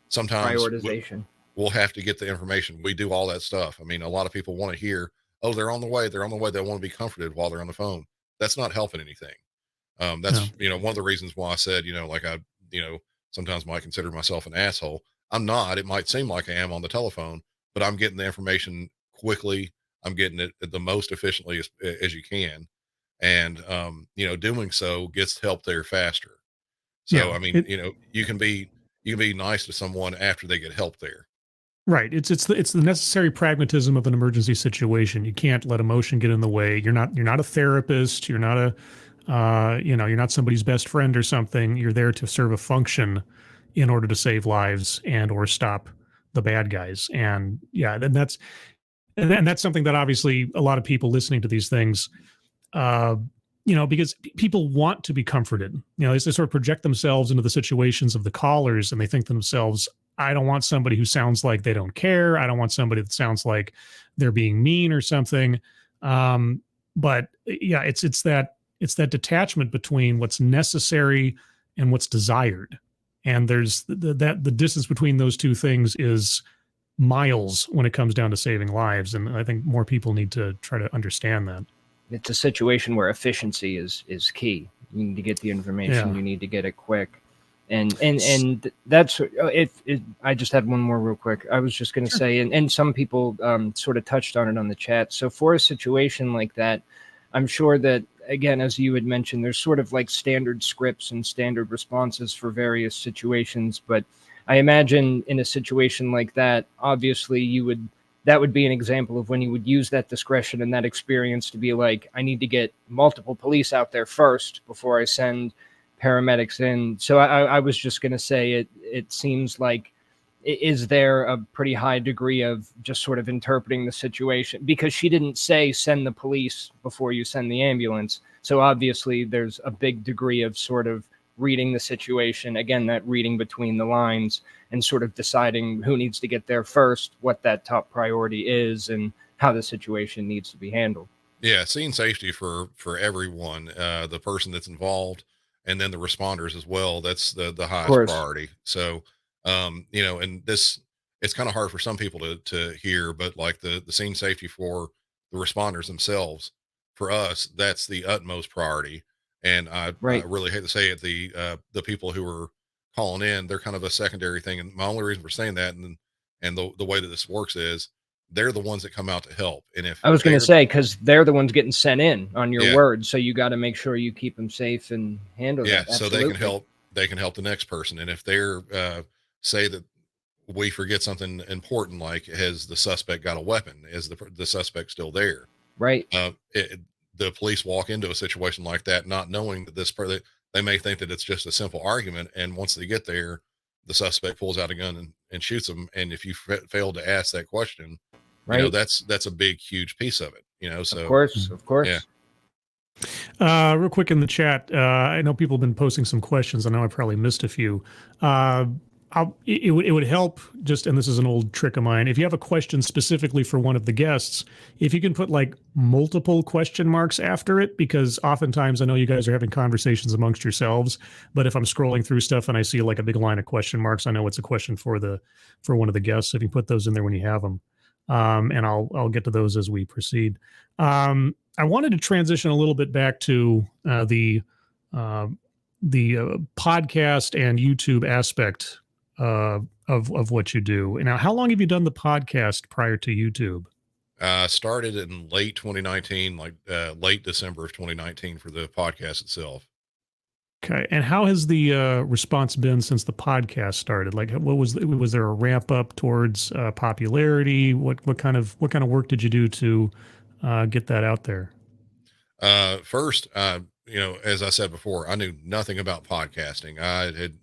sometimes
prioritization.
We'll have to get the information. We do all that stuff. I mean, a lot of people want to hear, oh, they're on the way. They're on the way. They want to be comforted while they're on the phone. That's not helping anything. That's, one of the reasons why I said, like I, sometimes might consider myself an asshole. I'm not. It might seem like I am on the telephone, but I'm getting the information quickly. I'm getting it the most efficiently as you can. And, doing so gets help there faster. So, I mean, you can be nice to someone after they get help there.
Right. It's the necessary pragmatism of an emergency situation. You can't let emotion get in the way. You're not a therapist. You're not you're not somebody's best friend or something. You're there to serve a function in order to save lives and or stop the bad guys. And that's something that obviously a lot of people listening to these things because people want to be comforted. They sort of project themselves into the situations of the callers, and they think to themselves, I don't want somebody who sounds like they don't care. I don't want somebody that sounds like they're being mean or something. But yeah, it's that detachment between what's necessary and what's desired. And there's the distance between those two things is miles when it comes down to saving lives. And I think more people need to try to understand that.
It's a situation where efficiency is key. You need to get the information. You need to get it quick. And that's it. I just had one more real quick. I was just going to say, and some people sort of touched on it on the chat. So for a situation like that, I'm sure that, again, as you had mentioned, there's sort of like standard scripts and standard responses for various situations. But I imagine in a situation like that, obviously that would be an example of when you would use that discretion and that experience to be like, I need to get multiple police out there first before I send paramedics in. So I was just going to say it seems like, is there a pretty high degree of just sort of interpreting the situation? Because she didn't say send the police before you send the ambulance. So obviously there's a big degree of sort of reading the situation, again, that reading between the lines and sort of deciding who needs to get there first, what that top priority is, and how the situation needs to be handled.
Yeah, scene safety for everyone, the person that's involved, and then the responders as well. That's the highest priority. So, and this, it's kind of hard for some people to hear, but like the scene safety for the responders themselves, for us, that's the utmost priority. And I really hate to say it, the people who are calling in, they're kind of a secondary thing. And my only reason for saying that, and the way that this works is they're the ones that come out to help. And if
I was going to say, because they're the ones getting sent in on your word, so you got to make sure you keep them safe and handle that.
So they can help the next person. And if they're say that we forget something important, like has the suspect got a weapon? Is the suspect still there?
Right.
The police walk into a situation like that, not knowing that they may think that it's just a simple argument. And once they get there, the suspect pulls out a gun and shoots them. And if you fail to ask that question, that's a big, huge piece of it, so
of course.
Yeah.
Real quick in the chat, I know people have been posting some questions. I know I probably missed a few. It would help just, and this is an old trick of mine, if you have a question specifically for one of the guests, if you can put like multiple question marks after it, because oftentimes I know you guys are having conversations amongst yourselves, but if I'm scrolling through stuff and I see like a big line of question marks, I know it's a question for one of the guests. So if you put those in there when you have them, and I'll get to those as we proceed. I wanted to transition a little bit back to the podcast and YouTube aspect of what you do. Now, how long have you done the podcast prior to YouTube?
Started in late 2019, like late December of 2019 for the podcast itself.
Okay. And how has the response been since the podcast started? Like, was there a ramp up towards popularity? What kind of work did you do to get that out there?
First, as I said before, I knew nothing about podcasting. I had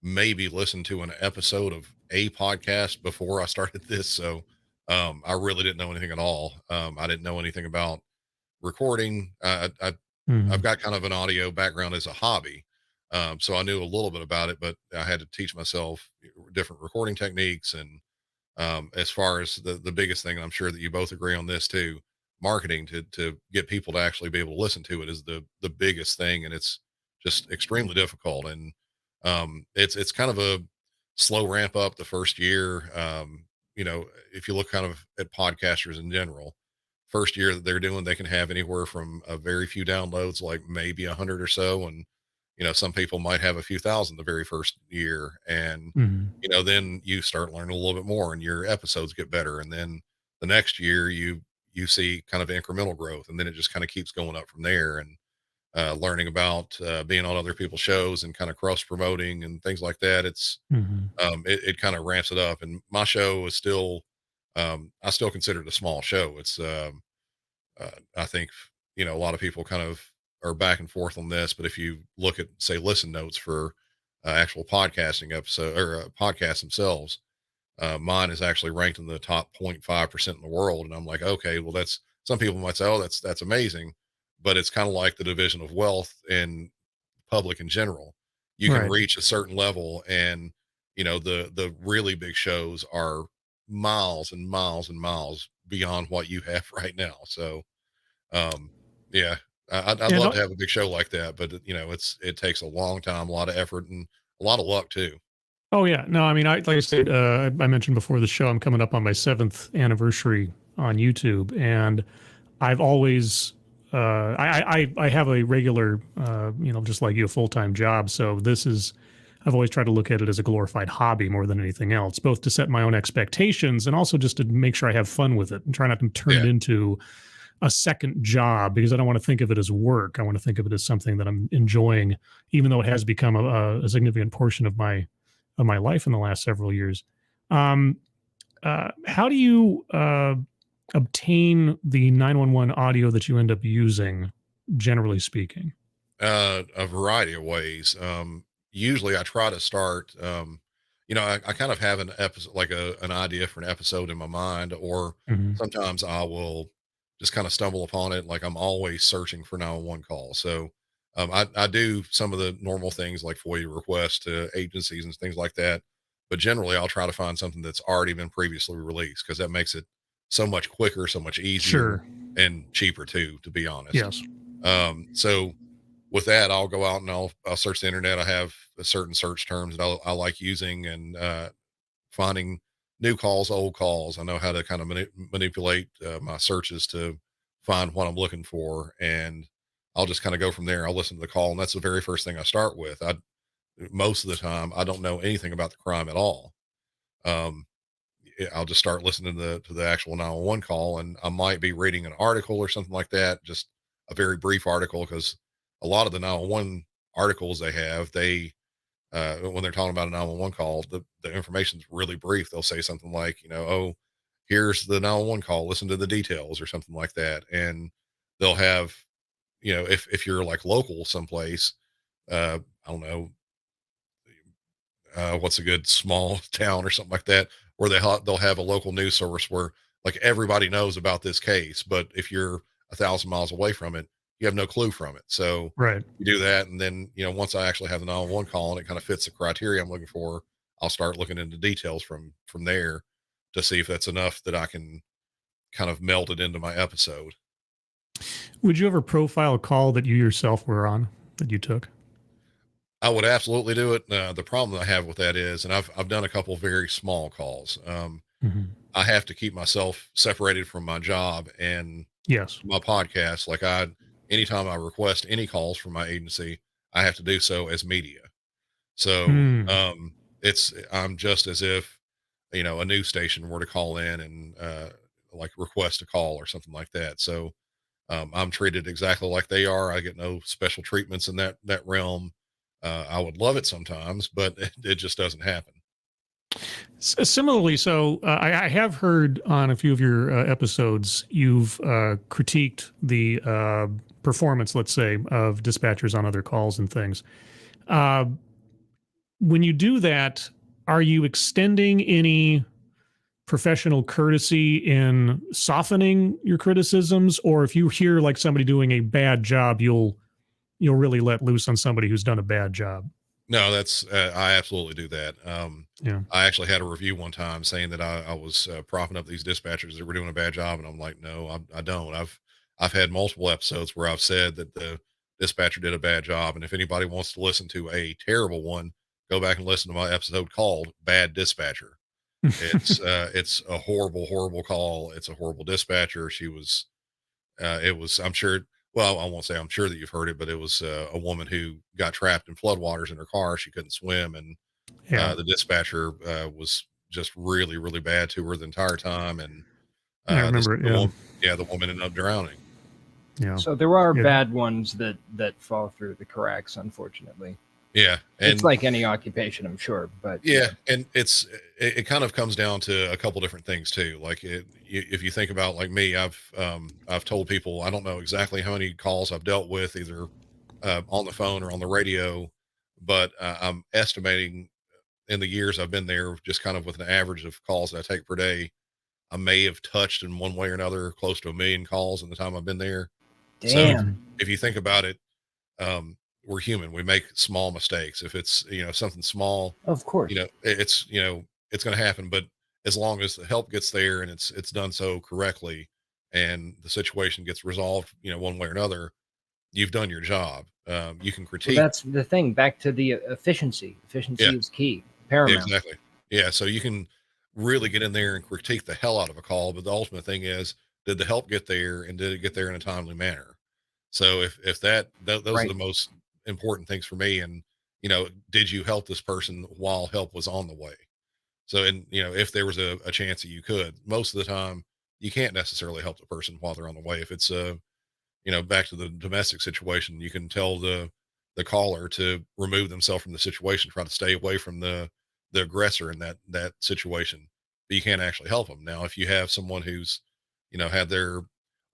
maybe listened to an episode of a podcast before I started this. So, I really didn't know anything at all. I didn't know anything about recording. I've got kind of an audio background as a hobby. So I knew a little bit about it, but I had to teach myself different recording techniques. And, as far as the biggest thing, and I'm sure that you both agree on this too, marketing to get people to actually be able to listen to it is the biggest thing. And it's just extremely difficult. And, it's kind of a slow ramp up the first year. If you look kind of at podcasters in general, first year that they're doing, they can have anywhere from a very few downloads, like maybe 100 or so. And, some people might have a few thousand the very first year. And, then you start learning a little bit more and your episodes get better. And then the next year you see kind of incremental growth. And then it just kind of keeps going up from there. And, learning about being on other people's shows and kind of cross promoting and things like that. It's it kind of ramps it up. And my show is still I still consider it a small show. It's I think a lot of people kind of are back and forth on this, but if you look at say listen notes for actual podcasting episode or podcasts themselves, mine is actually ranked in the top 0.5% in the world. And I'm like, okay, well, that's, some people might say, oh, that's amazing. but it's kind of like the division of wealth and public in general. You can reach a certain level, and the really big shows are miles and miles and miles beyond what you have right now. So yeah, I'd love to have a big show like that, but it takes a long time, a lot of effort, and a lot of luck too.
Oh yeah, no, I mean, like I said, I mentioned before the show, I'm coming up on my 7th anniversary on YouTube, and I've always, I have a regular, just like you, a full-time job. So I've always tried to look at it as a glorified hobby more than anything else, both to set my own expectations and also just to make sure I have fun with it and try not to turn it into a second job, because I don't want to think of it as work. I want to think of it as something that I'm enjoying, even though it has become a significant portion of my life in the last several years. How do you obtain the 911 audio that you end up using, generally speaking?
A variety of ways. Usually I try to start, I kind of have an episode, like an idea for an episode in my mind, or sometimes I will just kind of stumble upon it. Like I'm always searching for 911 calls. So I do some of the normal things like FOIA requests to agencies and things like that. But generally, I'll try to find something that's already been previously released, because that makes it so much quicker, so much easier, and cheaper too, to be honest.
Yes.
So with that, I'll go out and I'll search the internet. I have a certain search terms that I like using, and finding new calls, old calls. I know how to kind of manipulate my searches to find what I'm looking for, and I'll just kind of go from there. I'll listen to the call, and that's the very first thing I start with. Most of the time, I don't know anything about the crime at all. I'll just start listening to the actual 911 call, and I might be reading an article or something like that, just a very brief article, because a lot of the 911 articles they have, when they're talking about a 911 call, the information is really brief. They'll say something like, oh, here's the 911 call, listen to the details, or something like that. And they'll have, if you're like local someplace, I don't know, what's a good small town or something like that, where they'll have a local news source where like everybody knows about this case, but if you're 1,000 miles away from it, you have no clue from it. So you do that, and then once I actually have the 911 call and it kind of fits the criteria I'm looking for, I'll start looking into details from there to see if that's enough that I can kind of meld it into my episode.
Would you ever profile a call that you yourself were on, that you took?
I would absolutely do it. The problem I have with that is, and I've done a couple very small calls. I have to keep myself separated from my job and my podcast. Like anytime I request any calls from my agency, I have to do so as media. So I'm just as if a news station were to call in and like request a call or something like that. So I'm treated exactly like they are. I get no special treatments in that realm. I would love it sometimes, but it just doesn't happen.
Similarly, so I have heard on a few of your episodes, you've critiqued the performance, let's say, of dispatchers on other calls and things. When you do that, are you extending any professional courtesy in softening your criticisms? Or if you hear like somebody doing a bad job, you'll really let loose on somebody who's done a bad job?
No, that's I absolutely do that. I actually had a review one time saying that I was propping up these dispatchers that were doing a bad job, and I'm like, no, I don't. I've had multiple episodes where I've said that the dispatcher did a bad job, and if anybody wants to listen to a terrible one, go back and listen to my episode called "Bad Dispatcher." It's a horrible, horrible call. It's a horrible dispatcher. She was, it was. I'm sure. Well, I won't say I'm sure that you've heard it, but it was a woman who got trapped in floodwaters in her car. She couldn't swim, and the dispatcher was just really, really bad to her the entire time. And
I remember it.
The woman ended up drowning.
Yeah.
So there are bad ones that fall through the cracks, unfortunately.
Yeah, and
it's like any occupation, I'm sure, but
and it kind of comes down to a couple different things too. Like if you think about like me, I've told people I don't know exactly how many calls I've dealt with either on the phone or on the radio, but I'm estimating in the years I've been there, just kind of with an average of calls that I take per day, I may have touched in one way or another close to 1 million calls in the time I've been there.
Damn.
So if you think about it, we're human. We make small mistakes. If it's, something small,
Of course.
it's, it's going to happen. But as long as the help gets there and it's done so correctly and the situation gets resolved, one way or another, you've done your job. You can critique.
Well, that's the thing. Back to the efficiency. Efficiency is key. Paramount.
Exactly. Yeah. So you can really get in there and critique the hell out of a call. But the ultimate thing is, did the help get there and did it get there in a timely manner? So if those are the most important things for me. And, did you help this person while help was on the way? So, and, if there was a chance that you could, most of the time you can't necessarily help the person while they're on the way. If it's back to the domestic situation, you can tell the caller to remove themselves from the situation, try to stay away from the aggressor in that situation, but you can't actually help them. Now, if you have someone who's, had their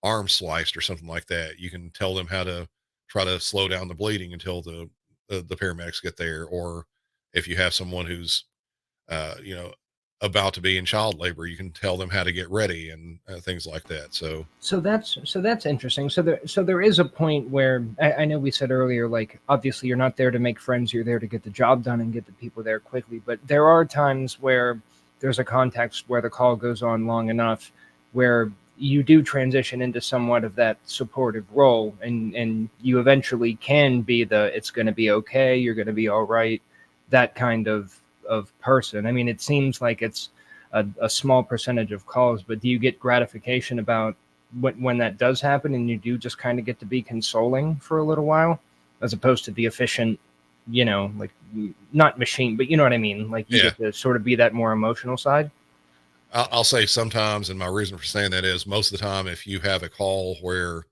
arm sliced or something like that, you can tell them how to try to slow down the bleeding until the paramedics get there. Or if you have someone who's, about to be in child labor, you can tell them how to get ready and things like that. So
that's interesting. So there is a point where I know we said earlier, like, obviously you're not there to make friends, you're there to get the job done and get the people there quickly. But there are times where there's a context where the call goes on long enough where you do transition into somewhat of that supportive role, and you eventually can be it's going to be okay, you're going to be all right, that kind of person. I mean, it seems like it's a small percentage of calls, but do you get gratification about when that does happen and you do just kind of get to be consoling for a little while, as opposed to the efficient, like, not machine, but you know what I mean? Like, you get to sort of be that more emotional side.
I'll say sometimes, and my reason for saying that is most of the time, if you have a call where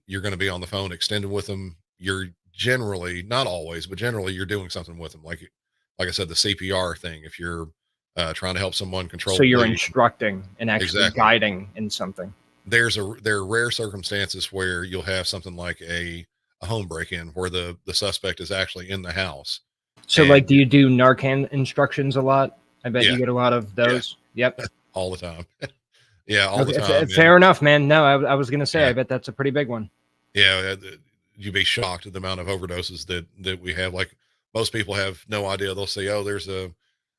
you're going to be on the phone extended with them, you're generally, not always, but generally you're doing something with them. Like I said, the CPR thing, if you're trying to help someone control.
So you're instructing and actually guiding in something.
There are rare circumstances where you'll have something like a home break-in where the suspect is actually in the house.
So, like, do you do Narcan instructions a lot? I bet you get a lot of those. Yeah.
Yep. All the time. All the time.
Fair enough, man. No, I was going to say, I bet that's a pretty big one.
Yeah. You'd be shocked at the amount of overdoses that we have. Like, most people have no idea. They'll say, oh, there's a,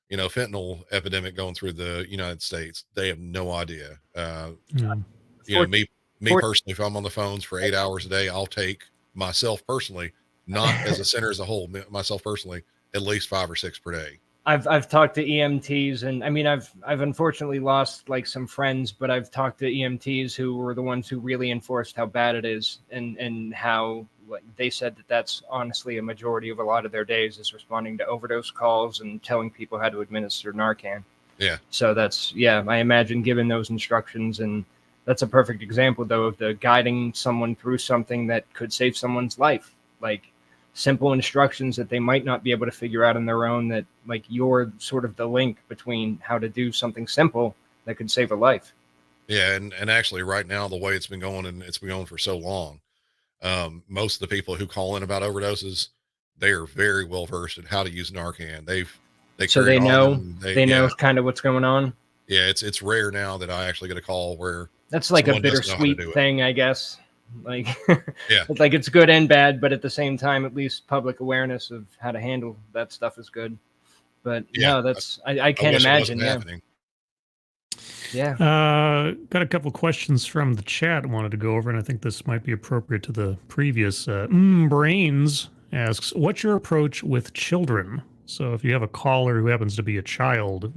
fentanyl epidemic going through the United States. They have no idea. Me personally, if I'm on the phones for 8 hours a day, I'll take myself personally, not as a center as a whole, myself personally, at least 5 or 6 per day.
I've talked to EMTs, and I mean, I've unfortunately lost like some friends, but I've talked to EMTs who were the ones who really enforced how bad it is, and how, like, they said that's honestly a majority of a lot of their days is responding to overdose calls and telling people how to administer Narcan.
Yeah.
So I imagine given those instructions, and that's a perfect example though of the guiding someone through something that could save someone's life. Like, simple instructions that they might not be able to figure out on their own, that, like, you're sort of the link between how to do something simple that could save a life.
Yeah. And actually right now, the way it's been going, and it's been going for so long, most of the people who call in about overdoses, they are very well versed in how to use Narcan. They
know kind of what's going on.
Yeah. It's rare now that I actually get a call where
that's like a bittersweet thing, I guess. Like,
yeah,
it's like, it's good and bad, but at the same time, at least public awareness of how to handle that stuff is good. But no, that's, I can't imagine. Yeah.
Got a couple questions from the chat I wanted to go over, and I think this might be appropriate to the previous. Brains asks, what's your approach with children? So if you have a caller who happens to be a child,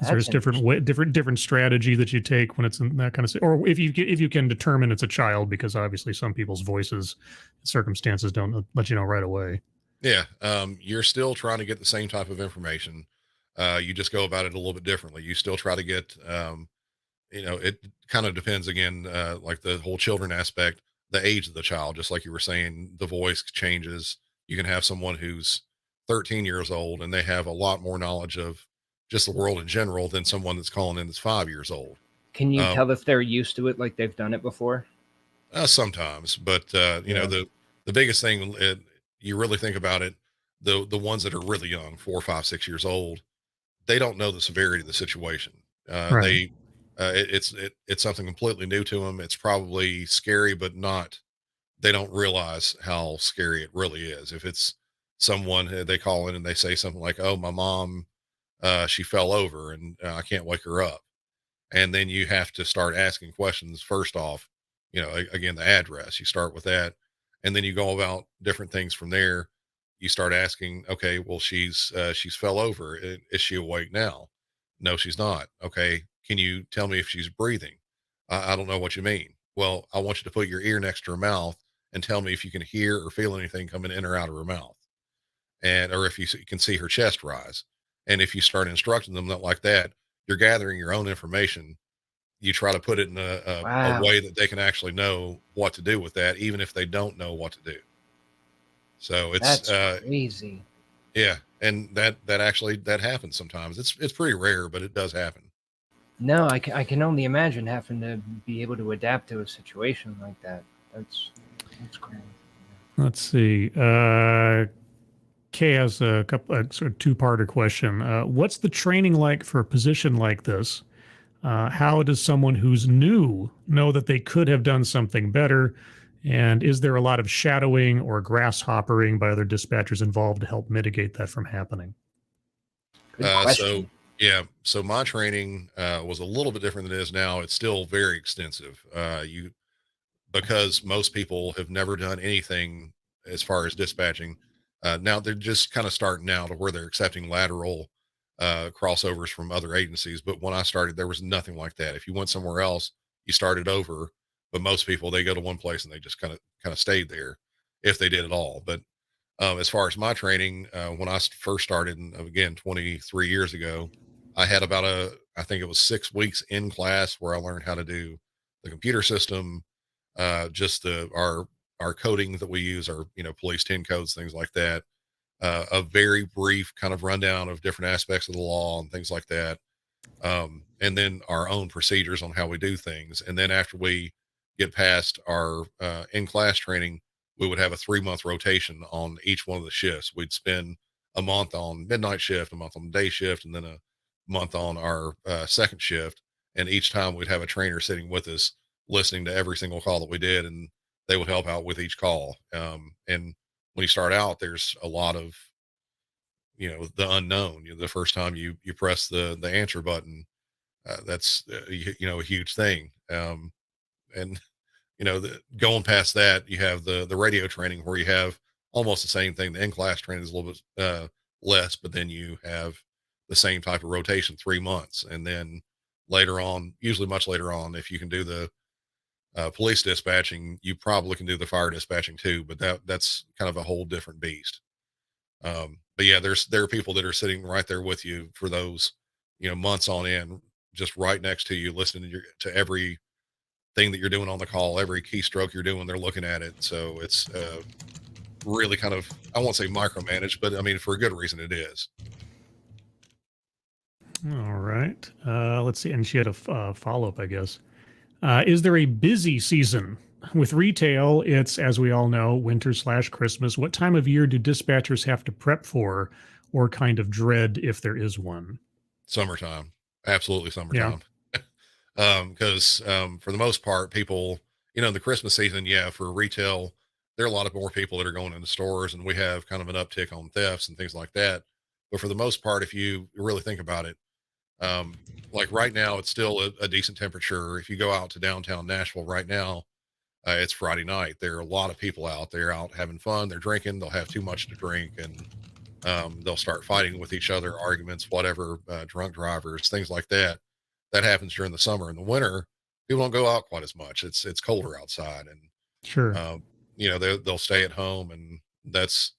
there's different strategy that you take when it's in that kind of, or if you can determine it's a child, because obviously some people's voices, circumstances don't let you know right away.
Yeah. You're still trying to get the same type of information. You just go about it a little bit differently. You still try to get, it kind of depends again, like the whole children aspect, the age of the child, just like you were saying, the voice changes. You can have someone who's 13 years old and they have a lot more knowledge of just the world in general than someone that's calling in that's 5 years old.
Can you tell if they're used to it, like they've done it before?
Sometimes, but the biggest thing, you really think about it, the ones that are really young, 4, 5, 6 years old, they don't know the severity of the situation.
Right.
it's something completely new to them. It's probably scary, but they don't realize how scary it really is. If it's someone they call in and they say something like, "Oh, my mom, she fell over and I can't wake her up." And then you have to start asking questions. First off, again, the address, you start with that, and then you go about different things from there. You start asking, okay, well, she's fell over. Is she awake now? No, she's not. Okay. Can you tell me if she's breathing? I don't know what you mean. Well, I want you to put your ear next to her mouth and tell me if you can hear or feel anything coming in or out of her mouth, or if you can see her chest rise. And if you start instructing them like that, you're gathering your own information. You try to put it in a
Wow.
way that they can actually know what to do with that, even if they don't know what to do. So it's
That's crazy.
Yeah, and that happens sometimes. It's pretty rare, but it does happen.
No, I can only imagine having to be able to adapt to a situation like that. That's crazy.
Let's see. Kay has a sort of two-parter question. What's the training like for a position like this? How does someone who's new know that they could have done something better? And is there a lot of shadowing or grasshoppering by other dispatchers involved to help mitigate that from happening?
Good question.
So my training was a little bit different than it is now. It's still very extensive. Because most people have never done anything as far as dispatching. Now they're just kind of starting out to where they're accepting lateral crossovers from other agencies. But when I started, there was nothing like that. If you went somewhere else, you started over. But most people, they go to one place and they just kind of stayed there, if they did at all. But as far as my training, when I first started, again 23 years ago, I had I think it was 6 weeks in class where I learned how to do the computer system, just our coding that we use, our police 10 codes, things like that. A very brief kind of rundown of different aspects of the law and things like that. And then our own procedures on how we do things. And then after we get past our in-class training, we would have a 3-month rotation on each one of the shifts. We'd spend a month on midnight shift, a month on day shift, and then a month on our second shift. And each time we'd have a trainer sitting with us, listening to every single call that we did, and they would help out with each call. And when you start out, there's a lot of, the unknown. The first time you press the answer button, that's a huge thing. And going past that, you have the radio training where you have almost the same thing. The in-class training is a little bit less, but then you have the same type of rotation, 3 months, and then later on, usually much later on, if you can do the police dispatching, you probably can do the fire dispatching too, but that's kind of a whole different beast. But yeah, there are people that are sitting right there with you for those, months on end, just right next to you, listening to every thing that you're doing on the call, every keystroke you're doing, they're looking at it. So it's really kind of, I won't say micromanaged, but I mean, for a good reason it is.
All right. Let's see. And she had a follow-up, I guess. Is there a busy season? With retail, it's, as we all know, winter/Christmas. What time of year do dispatchers have to prep for or kind of dread if there is one?
Summertime. Absolutely summertime. Yeah. Because for the most part, people, the Christmas season, for retail, there are a lot of more people that are going into stores, and we have kind of an uptick on thefts and things like that. But for the most part, if you really think about it, like right now, it's still a decent temperature. If you go out to downtown Nashville right now, it's Friday night. There are a lot of people out there out having fun. They're drinking. They'll have too much to drink, and they'll start fighting with each other, arguments, whatever, drunk drivers, things like that. That happens during the summer. In the winter, people don't go out quite as much. It's colder outside, and
sure,
they'll stay at home, and that's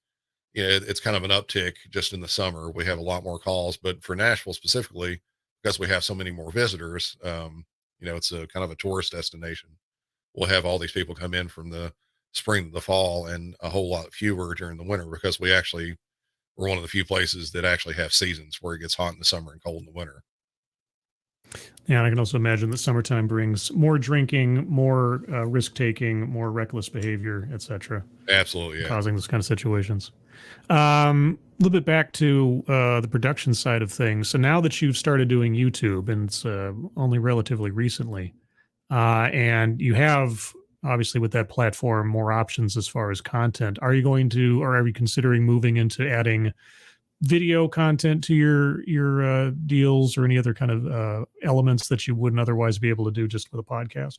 it's kind of an uptick just in the summer. We have a lot more calls, but for Nashville specifically, because we have so many more visitors, it's a kind of a tourist destination. We'll have all these people come in from the spring to the fall, and a whole lot fewer during the winter, because we're one of the few places that actually have seasons where it gets hot in the summer and cold in the winter.
Yeah, and I can also imagine that summertime brings more drinking, more risk-taking, more reckless behavior, etc.
Absolutely, yeah.
Causing those kind of situations. little bit back to the production side of things. So now that you've started doing YouTube, and it's only relatively recently, and you have obviously with that platform more options as far as content, are you going to, or are you considering moving into adding video content to your deals, or any other kind of elements that you wouldn't otherwise be able to do just with a podcast?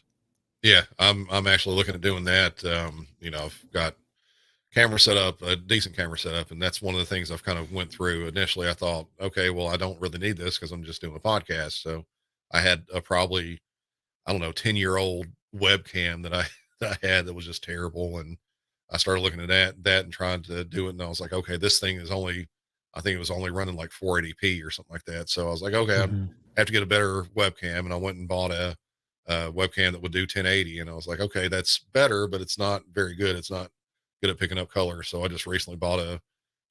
Yeah, I'm actually looking at doing that. I've got camera set up, a decent camera setup, and that's one of the things I've kind of went through. Initially, I thought, okay, well, I don't really need this because I'm just doing a podcast. So I had a probably, I don't know, 10-year-old webcam that I that I had that was just terrible, and I started looking at that and trying to do it, and I was like, okay, this thing is only, I think it was only running like 480p or something like that. So I was like, okay, I have to get a better webcam, and I went and bought a webcam that would do 1080, and I was like, okay, that's better, but it's not very good. It's not good at picking up color. So I just recently bought a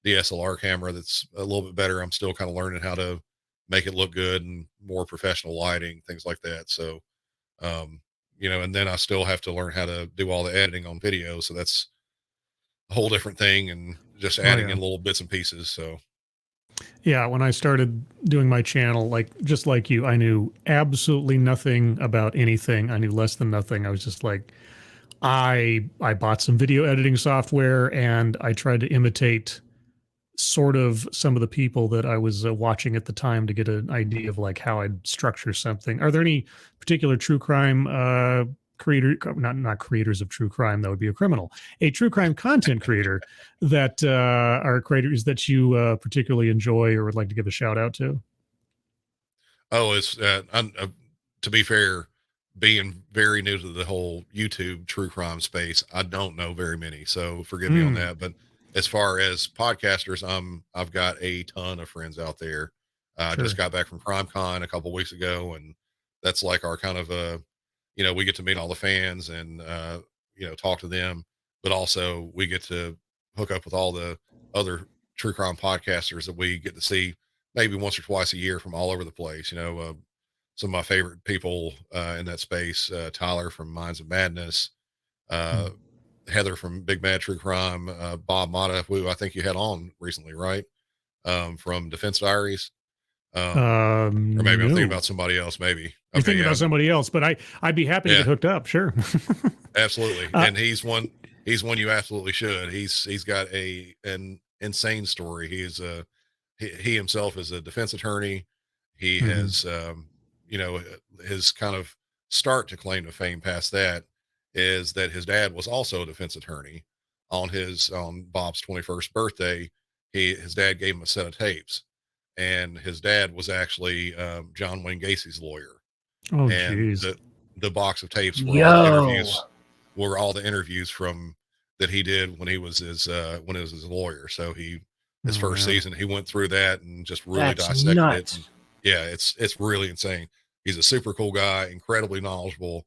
DSLR camera that's a little bit better. I'm still kind of learning how to make it look good and more professional lighting, things like that. So, and then I still have to learn how to do all the editing on video. So that's a whole different thing, and just adding in little bits and pieces. So
yeah, when I started doing my channel, like just like you, I knew absolutely nothing about anything. I knew less than nothing. I was just like, I bought some video editing software, and I tried to imitate sort of some of the people that I was watching at the time to get an idea of like how I'd structure something. Are there any particular true crime not creators of true crime, that would be a criminal, a true crime content creator that are creators that you particularly enjoy or would like to give a shout out to?
Oh, it's to be fair, being very new to the whole YouTube true crime space, I don't know very many, so forgive me on that. But as far as podcasters, I've got a ton of friends out there. I just got back from CrimeCon a couple of weeks ago, and that's like our kind of we get to meet all the fans and talk to them, but also we get to hook up with all the other true crime podcasters that we get to see maybe once or twice a year from all over the place. Some of my favorite people in that space, Tyler from Minds of Madness, Heather from Big Mad True Crime, Bob Mata, who I think you had on recently, right? From Defense Diaries. Or maybe I'm thinking about somebody else, maybe.
You're thinking about somebody else, but I'd be happy to get hooked up. Sure.
Absolutely. And he's one you absolutely should. He's got an insane story. He himself is a defense attorney. He has, his kind of start to claim to fame past that is that his dad was also a defense attorney. On Bob's 21st birthday, his dad gave him a set of tapes, and his dad was actually John Wayne Gacy's lawyer.
Oh,
and
geez.
the box of tapes were all the interviews from that he did when he was his lawyer. So his first season, he went through that and just really dissected it. And, yeah, it's really insane. He's a super cool guy, incredibly knowledgeable.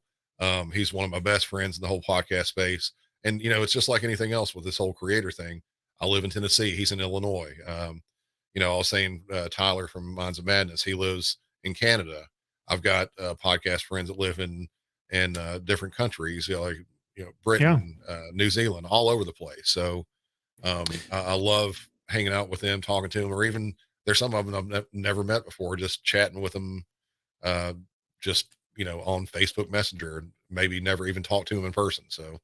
He's one of my best friends in the whole podcast space. And, it's just like anything else with this whole creator thing. I live in Tennessee. He's in Illinois. I was saying Tyler from Minds of Madness, he lives in Canada. I've got podcast friends that live in different countries, Britain, New Zealand, all over the place. So I love hanging out with them, talking to them, or even there's some of them I've never met before, just chatting with them, on Facebook Messenger, and maybe never even talked to them in person. So.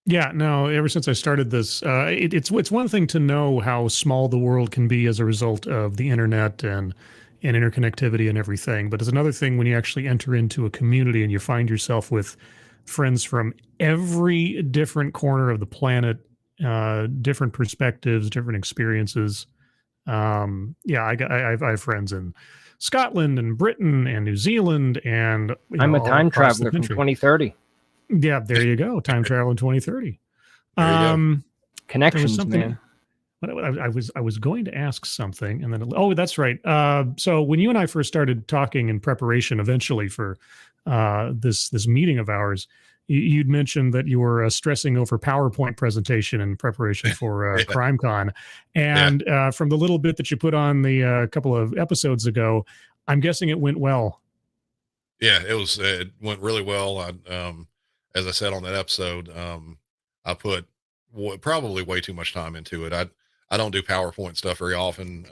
Yeah, no, ever since I started this, it's one thing to know how small the world can be as a result of the internet and interconnectivity and everything. But it's another thing when you actually enter into a community and you find yourself with friends from every different corner of the planet, different perspectives, different experiences. I have friends in Scotland and Britain and New Zealand, and
I'm a time traveler from 2030.
Yeah, there you go. Time travel in 2030.
Connections, man.
I was going to ask something, and then that's right. So when you and I first started talking in preparation, eventually for this meeting of ours, you'd mentioned that you were stressing over PowerPoint presentation in preparation for CrimeCon, and from the little bit that you put on the couple of episodes ago, I'm guessing it went well.
Yeah, it went really well. As I said on that episode, I put probably way too much time into it. I don't do PowerPoint stuff very often.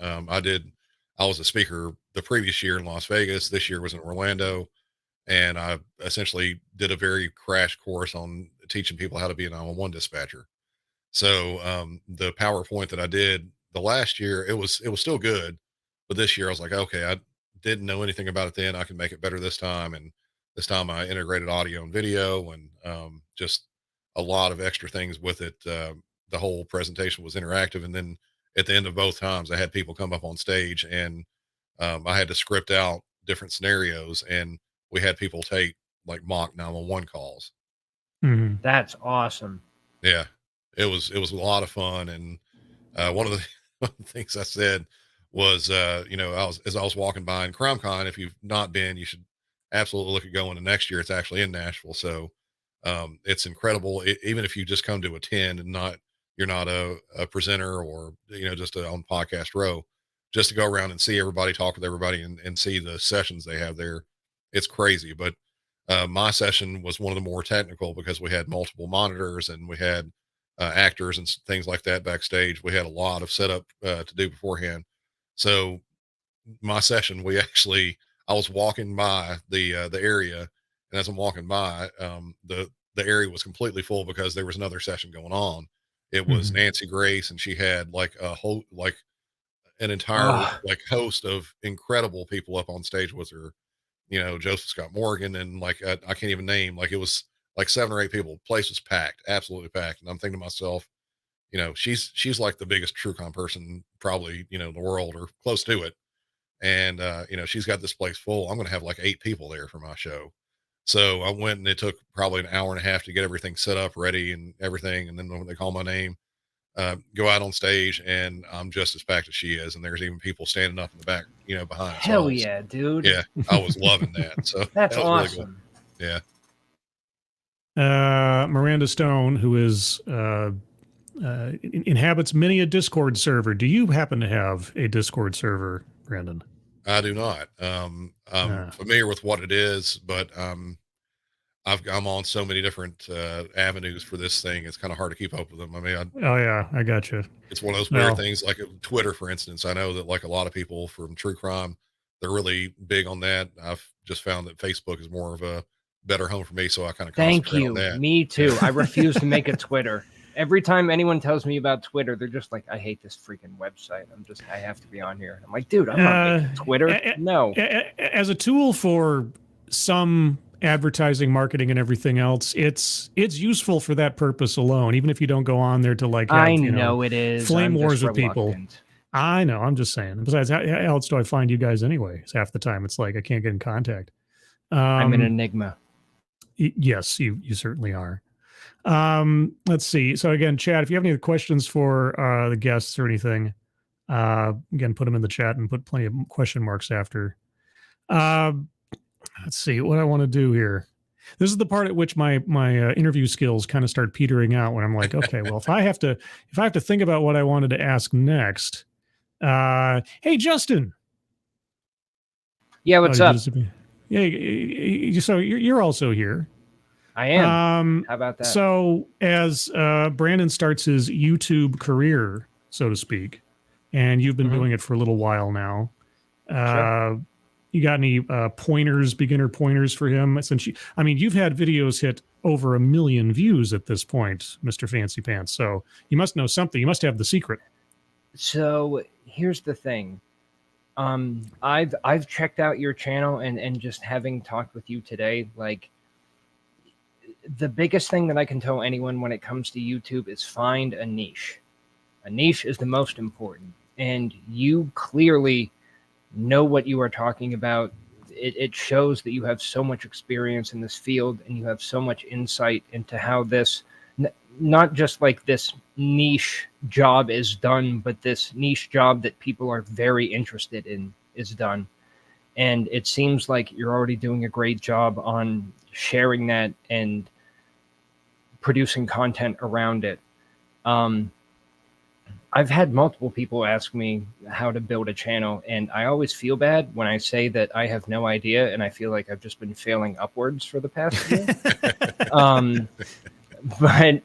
I was a speaker the previous year in Las Vegas. This year was in Orlando. And I essentially did a very crash course on teaching people how to be a 911 dispatcher. So the PowerPoint that I did the last year, it was still good, but this year I was like, okay, I didn't know anything about it then. I can make it better this time. And this time I integrated audio and video and just a lot of extra things with it. The whole presentation was interactive, and then at the end of both times, I had people come up on stage, and I had to script out different scenarios, and we had people take like mock 911 calls.
Mm-hmm.
That's awesome.
Yeah, it was a lot of fun. And one of the things I said was, you know, as I was walking by in CrimeCon, if you've not been, you should absolutely look at going to next year. It's actually in Nashville. So it's incredible. Even if you just come to attend and you're not a presenter or, you know, just on podcast row, just to go around and see everybody, talk with everybody, and see the sessions they have there. It's crazy. But my session was one of the more technical because we had multiple monitors and we had actors and things like that backstage. We had a lot of setup to do beforehand. So my session, I was walking by the area, and as I'm walking by, the area was completely full because there was another session going on. It was Nancy Grace, and she had like a whole, like an entire like host of incredible people up on stage with her, you know, Joseph Scott Morgan, and like I can't even name, like it was like 7 or 8 people. Place was packed, absolutely packed. And I'm thinking to myself, you know, she's like the biggest true crime person probably, you know, in the world or close to it. And you know, she's got this place full. I'm going to have like 8 people there for my show. So I went, and it took probably an hour and a half to get everything set up, ready and everything. And then when they call my name, go out on stage, and I'm just as packed as she is. And there's even people standing up in the back, you know, behind.
Hell yeah, dude.
Yeah. I was loving that. So
that's
that
awesome.
Really cool. Yeah.
Miranda Stone, who is inhabits many a Discord server. Do you happen to have a Discord server, Brandon?
I do not. I'm familiar with what it is, but I'm on so many different avenues for this thing. It's kind of hard to keep up with them. I mean,
oh yeah, I got you.
It's one of those weird things, like Twitter, for instance. I know that like a lot of people from true crime, they're really big on that. I've just found that Facebook is more of a better home for me, so I kind of concentrate on that.
Me too. I refuse to make a Twitter. Every time anyone tells me about Twitter, they're just like, I hate this freaking website. I have to be on here. I'm like, dude, I'm not making Twitter. No.
As a tool for some advertising, marketing, and everything else, it's useful for that purpose alone. Even if you don't go on there to like, have,
I know it is
flame wars with people. I know. I'm just saying. Besides, how else do I find you guys anyway? Half the time, it's like I can't get in contact.
I'm an enigma.
Yes, you certainly are. Let's see. So again, Chad, if you have any questions for the guests or anything, again, put them in the chat and put plenty of question marks after. Let's see what I want to do here. This is the part at which my interview skills kind of start petering out, when I'm like, okay, well, if I have to think about what I wanted to ask next. Hey, Justin.
Yeah, what's up?
Yeah, so you're also here.
I am. How about that?
So as Brandon starts his YouTube career, so to speak, and you've been doing it for a little while now,
Sure.
You got any beginner pointers for him? Since you've had videos hit over 1 million views at this point, Mr. Fancy Pants. So you must know something. You must have the secret.
So here's the thing. I've checked out your channel, and just having talked with you today, like, the biggest thing that I can tell anyone when it comes to YouTube is find a niche. A niche is the most important, and you clearly know what you are talking about. It shows that you have so much experience in this field, and you have so much insight into how this, not just like this niche job is done, but this niche job that people are very interested in is done. And it seems like you're already doing a great job on sharing that and producing content around it. I've had multiple people ask me how to build a channel, and I always feel bad when I say that I have no idea, and I feel like I've just been failing upwards for the past year. But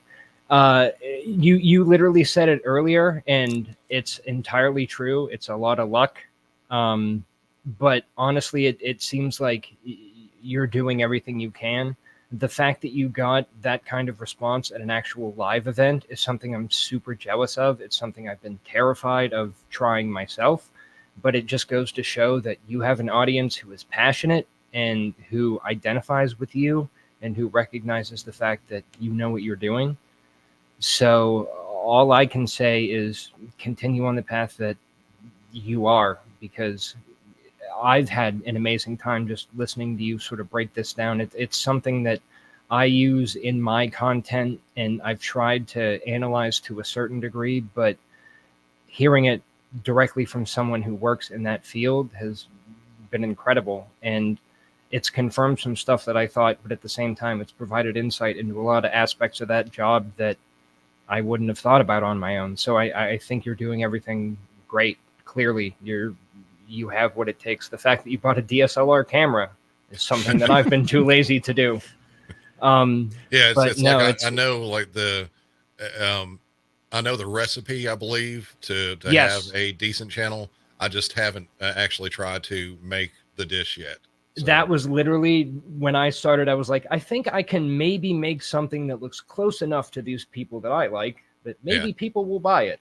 You literally said it earlier, and it's entirely true. It's a lot of luck. But honestly, it seems like you're doing everything you can. The fact that you got that kind of response at an actual live event is something I'm super jealous of. It's something I've been terrified of trying myself, but it just goes to show that you have an audience who is passionate and who identifies with you and who recognizes the fact that you know what you're doing. So all I can say is continue on the path that you are, because I've had an amazing time just listening to you sort of break this down. It's something that I use in my content, and I've tried to analyze to a certain degree, but hearing it directly from someone who works in that field has been incredible. And it's confirmed some stuff that I thought, but at the same time, it's provided insight into a lot of aspects of that job that I wouldn't have thought about on my own. So I think you're doing everything great. Clearly, you have what it takes. The fact that you bought a DSLR camera is something that I've been too lazy to do.
It's like I know like I know the recipe, I believe, to have a decent channel. I just haven't actually tried to make the dish yet. So.
That was literally when I started. I was like, I think I can maybe make something that looks close enough to these people that I like, that maybe people will buy it.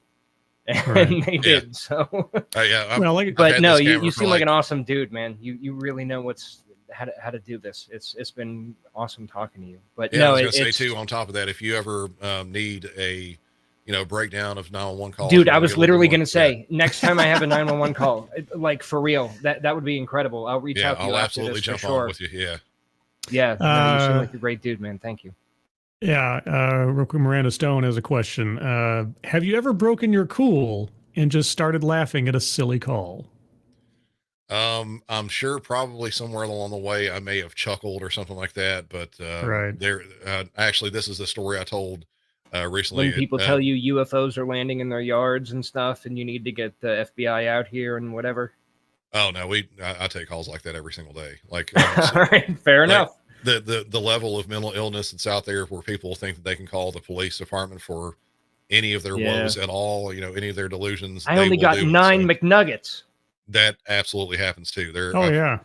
And they did. So, but no, you seem like an awesome dude, man. You really know how to do this. It's been awesome talking to you. But
I was gonna say too, on top of that, if you ever need a breakdown of 911 calls,
dude, I was literally gonna say next time I have a 911 call, like for real, that would be incredible. I'll reach out to you.
I'll absolutely jump on with you.
Yeah. No, you seem like a great dude, man. Thank you.
Yeah, real quick, Miranda Stone has a question. Have you ever broken your cool and just started laughing at a silly call?
I'm sure probably somewhere along the way I may have chuckled or something like that, but actually, this is the story I told recently.
When people tell you UFOs are landing in their yards and stuff, and you need to get the FBI out here and whatever.
Oh no, I take calls like that every single day. Like,
all right, fair enough.
The level of mental illness that's out there, where people think that they can call the police department for any of their woes at all, any of their delusions.
I only got 9 McNuggets.
That absolutely happens too.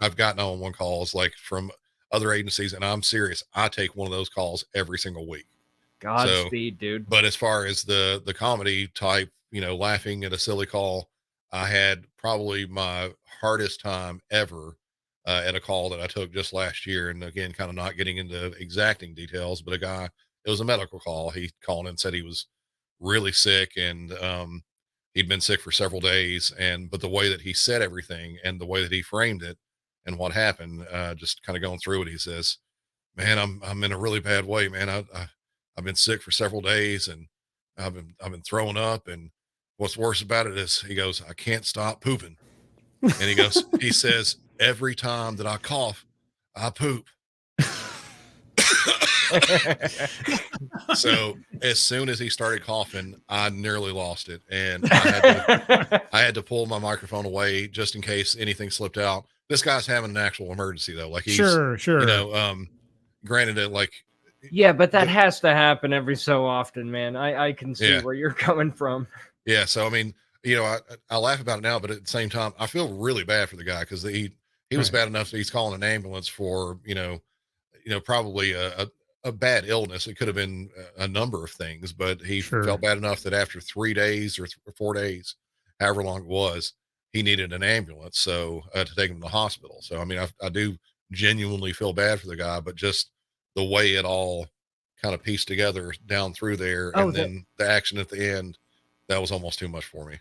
I've gotten on one calls like from other agencies, and I'm serious. I take one of those calls every single week.
Godspeed, dude.
But as far as the comedy type, laughing at a silly call, I had probably my hardest time ever at a call that I took just last year. And again, kind of not getting into exacting details, but it was a medical call. He called in and said he was really sick, and he'd been sick for several days. But the way that he said everything and the way that he framed it and what happened, just kind of going through it, he says, "Man, I'm in a really bad way, man. I've been sick for several days, and I've been throwing up, and what's worse about it is," he goes, "I can't stop pooping." And he says, "Every time that I cough, I poop." So as soon as he started coughing, I nearly lost it. And I had to pull my microphone away just in case anything slipped out. This guy's having an actual emergency though. Like he's
sure.
Granted it like,
yeah, but that has to happen every so often, man. I can see where you're coming from.
Yeah. So, I mean, I laugh about it now, but at the same time, I feel really bad for the guy, because he was bad enough that he's calling an ambulance for, probably a bad illness. It could have been a number of things, but he felt bad enough that after 3 days or 4 days, however long it was, he needed an ambulance. So to take him to the hospital. So, I mean, I do genuinely feel bad for the guy, but just the way it all kind of pieced together down through there. Then the action at the end, that was almost too much for me.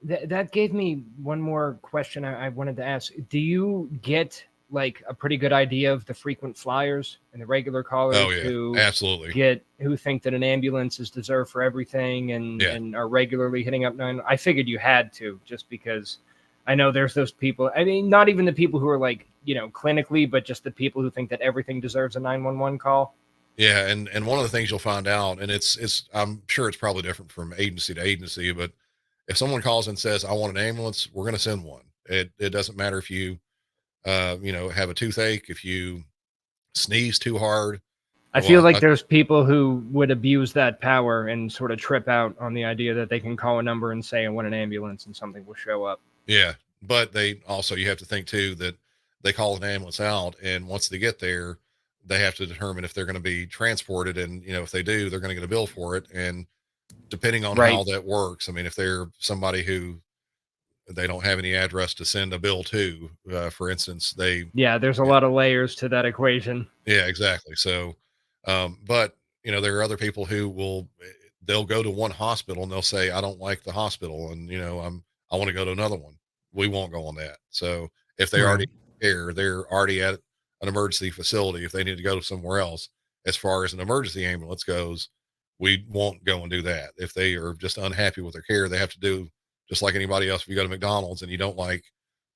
That gave me one more question I wanted to ask. Do you get like a pretty good idea of the frequent flyers and the regular callers who
absolutely
who think that an ambulance is deserved for everything and are regularly hitting up 9? I figured you had to, just because I know there's those people. I mean, not even the people who are like, clinically, but just the people who think that everything deserves a 911 call.
Yeah. And one of the things you'll find out, and it's I'm sure it's probably different from agency to agency, but if someone calls and says, "I want an ambulance," we're going to send one. It doesn't matter if you, have a toothache, if you sneeze too hard.
I feel like there's people who would abuse that power and sort of trip out on the idea that they can call a number and say, I want an ambulance, and something will show up.
Yeah. But they also, you have to think too, that they call an ambulance out, and once they get there, they have to determine if they're going to be transported. And, if they do, they're going to get a bill for it. And depending on how that works, I mean, if they're somebody who they don't have any address to send a bill to, for instance,
there's a lot of layers to that equation.
Yeah, exactly. So, but there are other people who they'll go to one hospital and they'll say, I don't like the hospital. And, I want to go to another one. We won't go on that. So if they already care, they're already at an emergency facility. If they need to go to somewhere else, as far as an emergency ambulance goes, we won't go and do that. If they are just unhappy with their care, they have to do just like anybody else. If you go to McDonald's and you don't like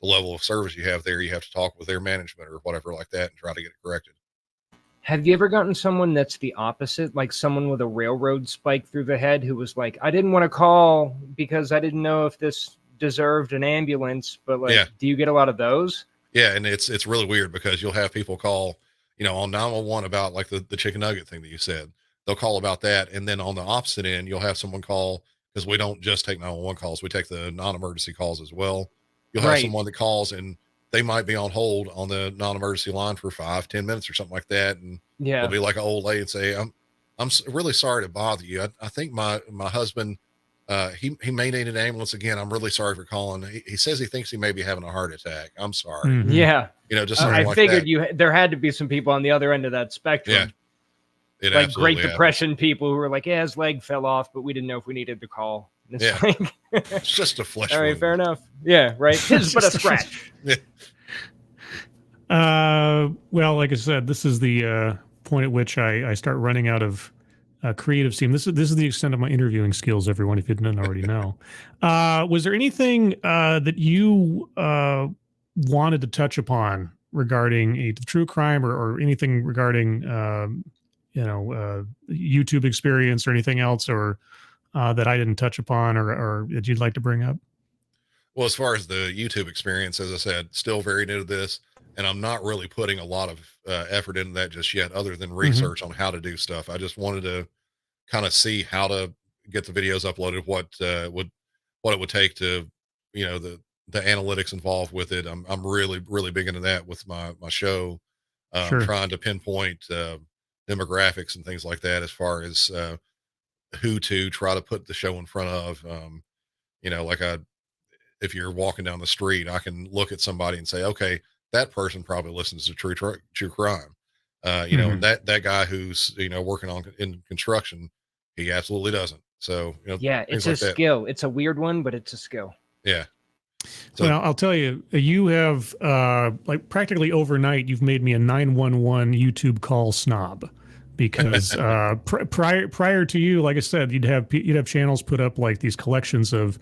the level of service you have there, you have to talk with their management or whatever like that and try to get it corrected.
Have you ever gotten someone that's the opposite, like someone with a railroad spike through the head who was like, I didn't want to call because I didn't know if this deserved an ambulance, but do you get a lot of those?
Yeah. And it's really weird because you'll have people call, on 911 about like the chicken nugget thing that you said. They'll call about that. And then on the opposite end, you'll have someone call, because we don't just take 911 calls. We take the non-emergency calls as well. You'll have someone that calls and they might be on hold on the non-emergency line for 5-10 minutes or something like that. And they'll be like an old lady and say, I'm really sorry to bother you. I think my husband, he may need an ambulance again. I'm really sorry for calling. He says he thinks he may be having a heart attack. I'm sorry.
Mm-hmm.
Yeah.
Just something
I figured there had to be some people on the other end of that spectrum.
Yeah.
Like Great Depression people who were like, his leg fell off, but we didn't know if we needed to call.
It's just a flesh
all right,
wound.
fair enough. Yeah, right. It's but a scratch.
Well, like I said, this is the point at which I start running out of creative steam. This is the extent of my interviewing skills, everyone, if you didn't already know. Was there anything that you wanted to touch upon regarding a true crime or anything regarding YouTube experience or anything else, or that I didn't touch upon or that you'd like to bring up?
Well, as far as the YouTube experience, as I said, still very new to this, and I'm not really putting a lot of effort into that just yet, other than research on how to do stuff. I just wanted to kind of see how to get the videos uploaded, what it would take to, the analytics involved with it. I'm really, really big into that with my show, trying to pinpoint demographics and things like that, as far as who to try to put the show in front of. If you're walking down the street, I can look at somebody and say, okay, that person probably listens to true crime. And that guy who's, working in construction, he absolutely doesn't. So,
it's a skill. It's a weird one, but it's a skill.
Yeah. So,
well, I'll tell you, you have like practically overnight, you've made me a 911 YouTube call snob, because prior to you, like I said, you'd have channels put up like these collections of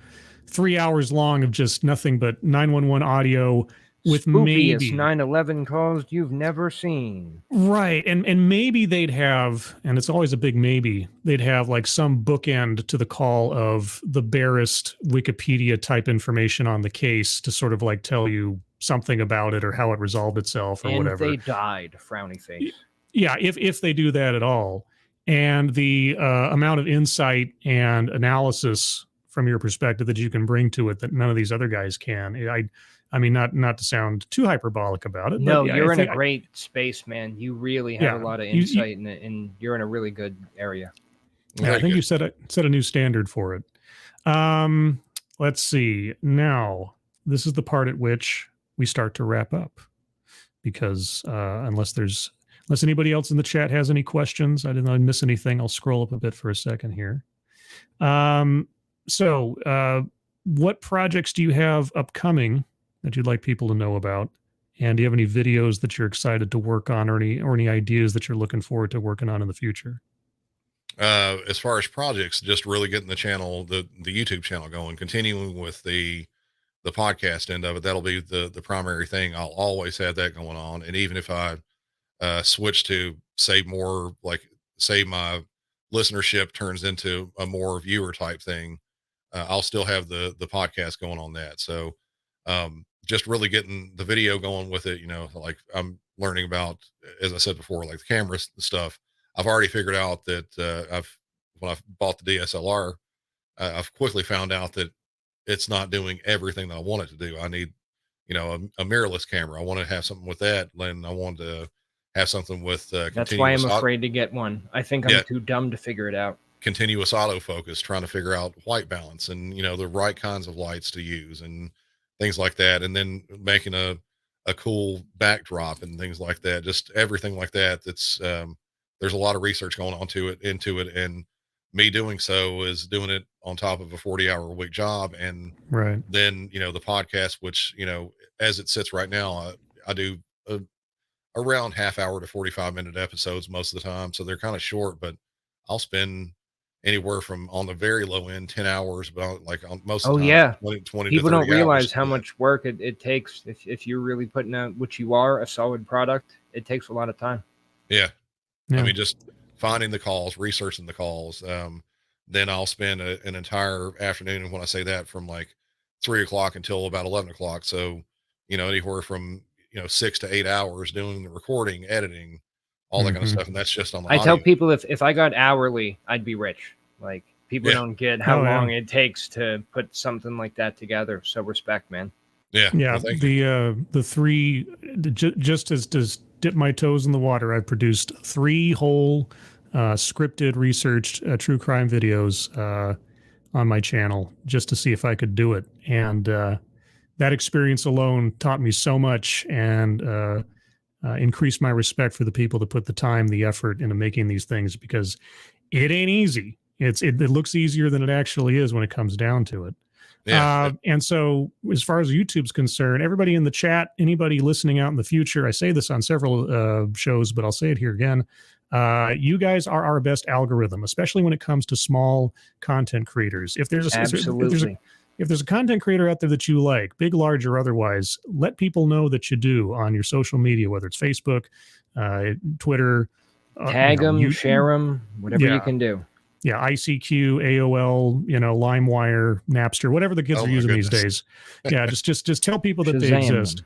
3 hours long of just nothing but 911 audio with
spookiest
maybe
911 calls you've never seen.
Right. And maybe they'd have, and it's always a big maybe, they'd have like some bookend to the call of the barest Wikipedia type information on the case to sort of like tell you something about it or how it resolved itself or whatever.
And they died, frowny face.
Yeah, if they do that at all. And the amount of insight and analysis from your perspective that you can bring to it that none of these other guys can. I mean, not to sound too hyperbolic about it.
No,
but
you're in a great space, man. You really have a lot of insight, and you're in a really good area.
Yeah, I think you set a new standard for it. Let's see. Now, this is the part at which we start to wrap up, because unless anybody else in the chat has any questions, I didn't miss anything. I'll scroll up a bit for a second here. So what projects do you have upcoming that you'd like people to know about? And do you have any videos that you're excited to work on, or any ideas that you're looking forward to working on in the future?
As far as projects, just really getting the channel, the YouTube channel going, continuing with the podcast end of it. That'll be the primary thing. I'll always have that going on. And even if I switch to say my listenership turns into a more viewer type thing, I'll still have the podcast going on that. So just really getting the video going with it, like I'm learning about, as I said before, like the camera stuff. I've already figured out that, when I bought the DSLR, I've quickly found out that it's not doing everything that I want it to do. I need, a mirrorless camera. I want to have something with that. And I want to have something with,
that's why I'm afraid to get one. I think I'm too dumb to figure it out.
Continuous autofocus, trying to figure out white balance and, the right kinds of lights to use and things like that. And then making a cool backdrop and things like that. Just everything like that. That's, there's a lot of research going on into it. And me doing so is doing it on top of a 40-hour-a-week job. And then, the podcast, which, as it sits right now, I do around half hour to 45-minute episodes most of the time. So they're kind of short, but I'll spend anywhere from, on the very low end, 10 hours, but like on most of the time, 20
people
to 30
don't realize
hours.
how much work it takes. If you're really putting out what you are, a solid product, it takes a lot of time.
Yeah. I mean, just finding the calls, researching the calls. Then I'll spend an entire afternoon. And when I say that, from like 3 o'clock until about 11 o'clock. So, anywhere from, 6 to 8 hours doing the recording, editing, all that kind of stuff. And that's just on the audio.
Tell people if I got hourly, I'd be rich. Like, people don't get how long it takes to put something like that together. So respect, man.
Yeah.
Yeah. Well, the three, just as does dip my toes in the water, I've produced 3 whole scripted, researched true crime videos on my channel just to see if I could do it. And that experience alone taught me so much and increased my respect for the people that put the time, the effort into making these things, because it ain't easy. It looks easier than it actually is when it comes down to it. And so as far as YouTube's concerned, everybody in the chat, anybody listening out in the future, I say this on several shows, but I'll say it here again. You guys are our best algorithm, especially when it comes to small content creators. If there's if there's a content creator out there that you like, big, large, or otherwise, let people know that you do on your social media, whether it's Facebook, Twitter,
tag them, share them, whatever you can do.
Yeah, ICQ, AOL, LimeWire, Napster, whatever the kids are using these days. Yeah, just tell people that they exist.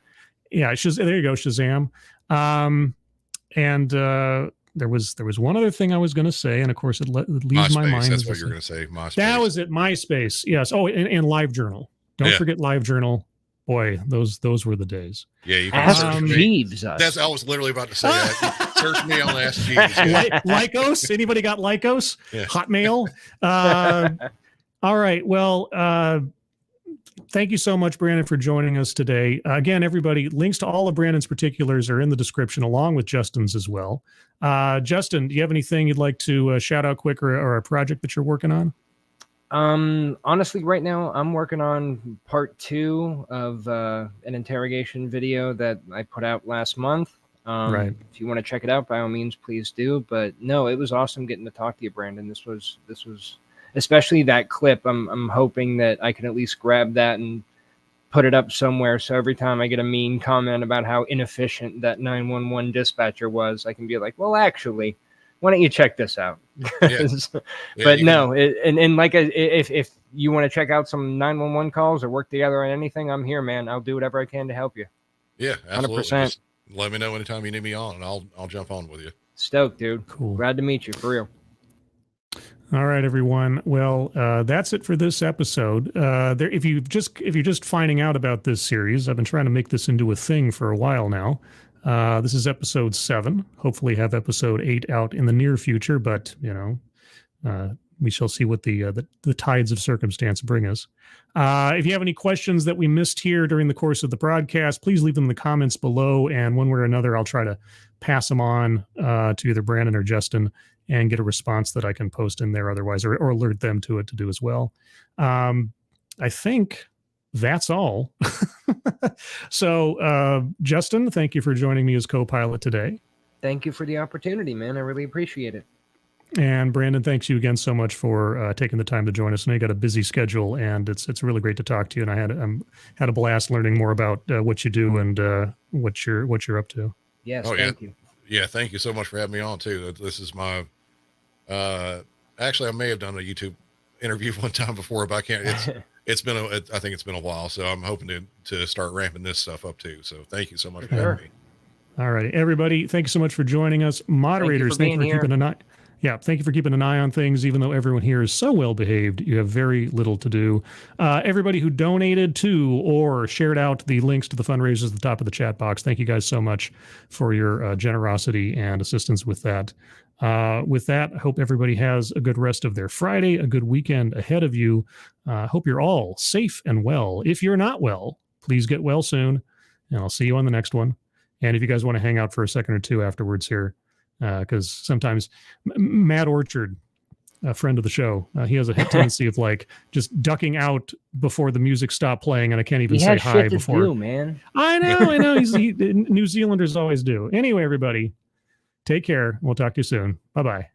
Yeah, there you go, Shazam. There was one other thing I was going to say, and of course it leaves my mind.
That's what you're going to say. MySpace.
That was it. MySpace. Yes. Oh, and LiveJournal. Don't forget LiveJournal. Boy, those were the days.
Yeah, you can
Ask Jeeves.
I was literally about to say that. Search me on Ask Jeeves.
Yeah. Lycos? Anybody got Lycos?
Yeah.
Hotmail? All right. Well, thank you so much, Brandon, for joining us today. Again, everybody, links to all of Brandon's particulars are in the description, along with Justin's as well. Justin, do you have anything you'd like to shout out quick, or a project that you're working on?
Honestly, right now I'm working on part 2 of an interrogation video that I put out last month. If you want to check it out, by all means, please do. But no, it was awesome getting to talk to you, Brandon. This was especially that clip. I'm hoping that I can at least grab that and put it up somewhere. So every time I get a mean comment about how inefficient that 911 dispatcher was, I can be like, well, actually, why don't you check this out? But no, if you want to check out some 911 calls or work together on anything, I'm here, man. I'll do whatever I can to help you.
Yeah, absolutely.
100%.
Just let me know anytime you need me on, and I'll jump on with you.
Stoked, dude.
Cool.
Glad to meet you, for real.
All right, everyone. Well, that's it for this episode. If you're just finding out about this series, I've been trying to make this into a thing for a while now. This is episode 7. Hopefully have episode 8 out in the near future, but we shall see what the tides of circumstance bring us. If you have any questions that we missed here during the course of the broadcast, please leave them in the comments below, and one way or another, I'll try to pass them on to either Brandon or Justin and get a response that I can post in there otherwise, or alert them to it to do as well. I think that's all. So, Justin, thank you for joining me as co-pilot today.
Thank you for the opportunity, man. I really appreciate it.
And Brandon, thanks you again so much for taking the time to join us. I know you got a busy schedule, and it's really great to talk to you. And I had a blast learning more about what you do and what you're up to.
Yes, thank you.
Yeah, thank you so much for having me on too. This is my actually, I may have done a YouTube interview one time before, but I can't. I think it's been a while, so I'm hoping to start ramping this stuff up too. So thank you so much for having me.
All right, everybody. Thanks so much for joining us. Moderators, thank you for keeping an eye. Yeah, thank you for keeping an eye on things, even though everyone here is so well behaved. You have very little to do. Everybody who donated to or shared out the links to the fundraisers at the top of the chat box, thank you guys so much for your generosity and assistance with that. With that, I hope everybody has a good rest of their Friday, a good weekend ahead of you. Hope you're all safe and well. If you're not well, please get well soon, and I'll see you on the next one. And if you guys want to hang out for a second or two afterwards here, because sometimes Matt Orchard, a friend of the show, he has a tendency of like just ducking out before the music stopped playing, and I can't even say hi before.
Do, man.
I know. New Zealanders always do. Anyway, everybody, take care. We'll talk to you soon. Bye-bye.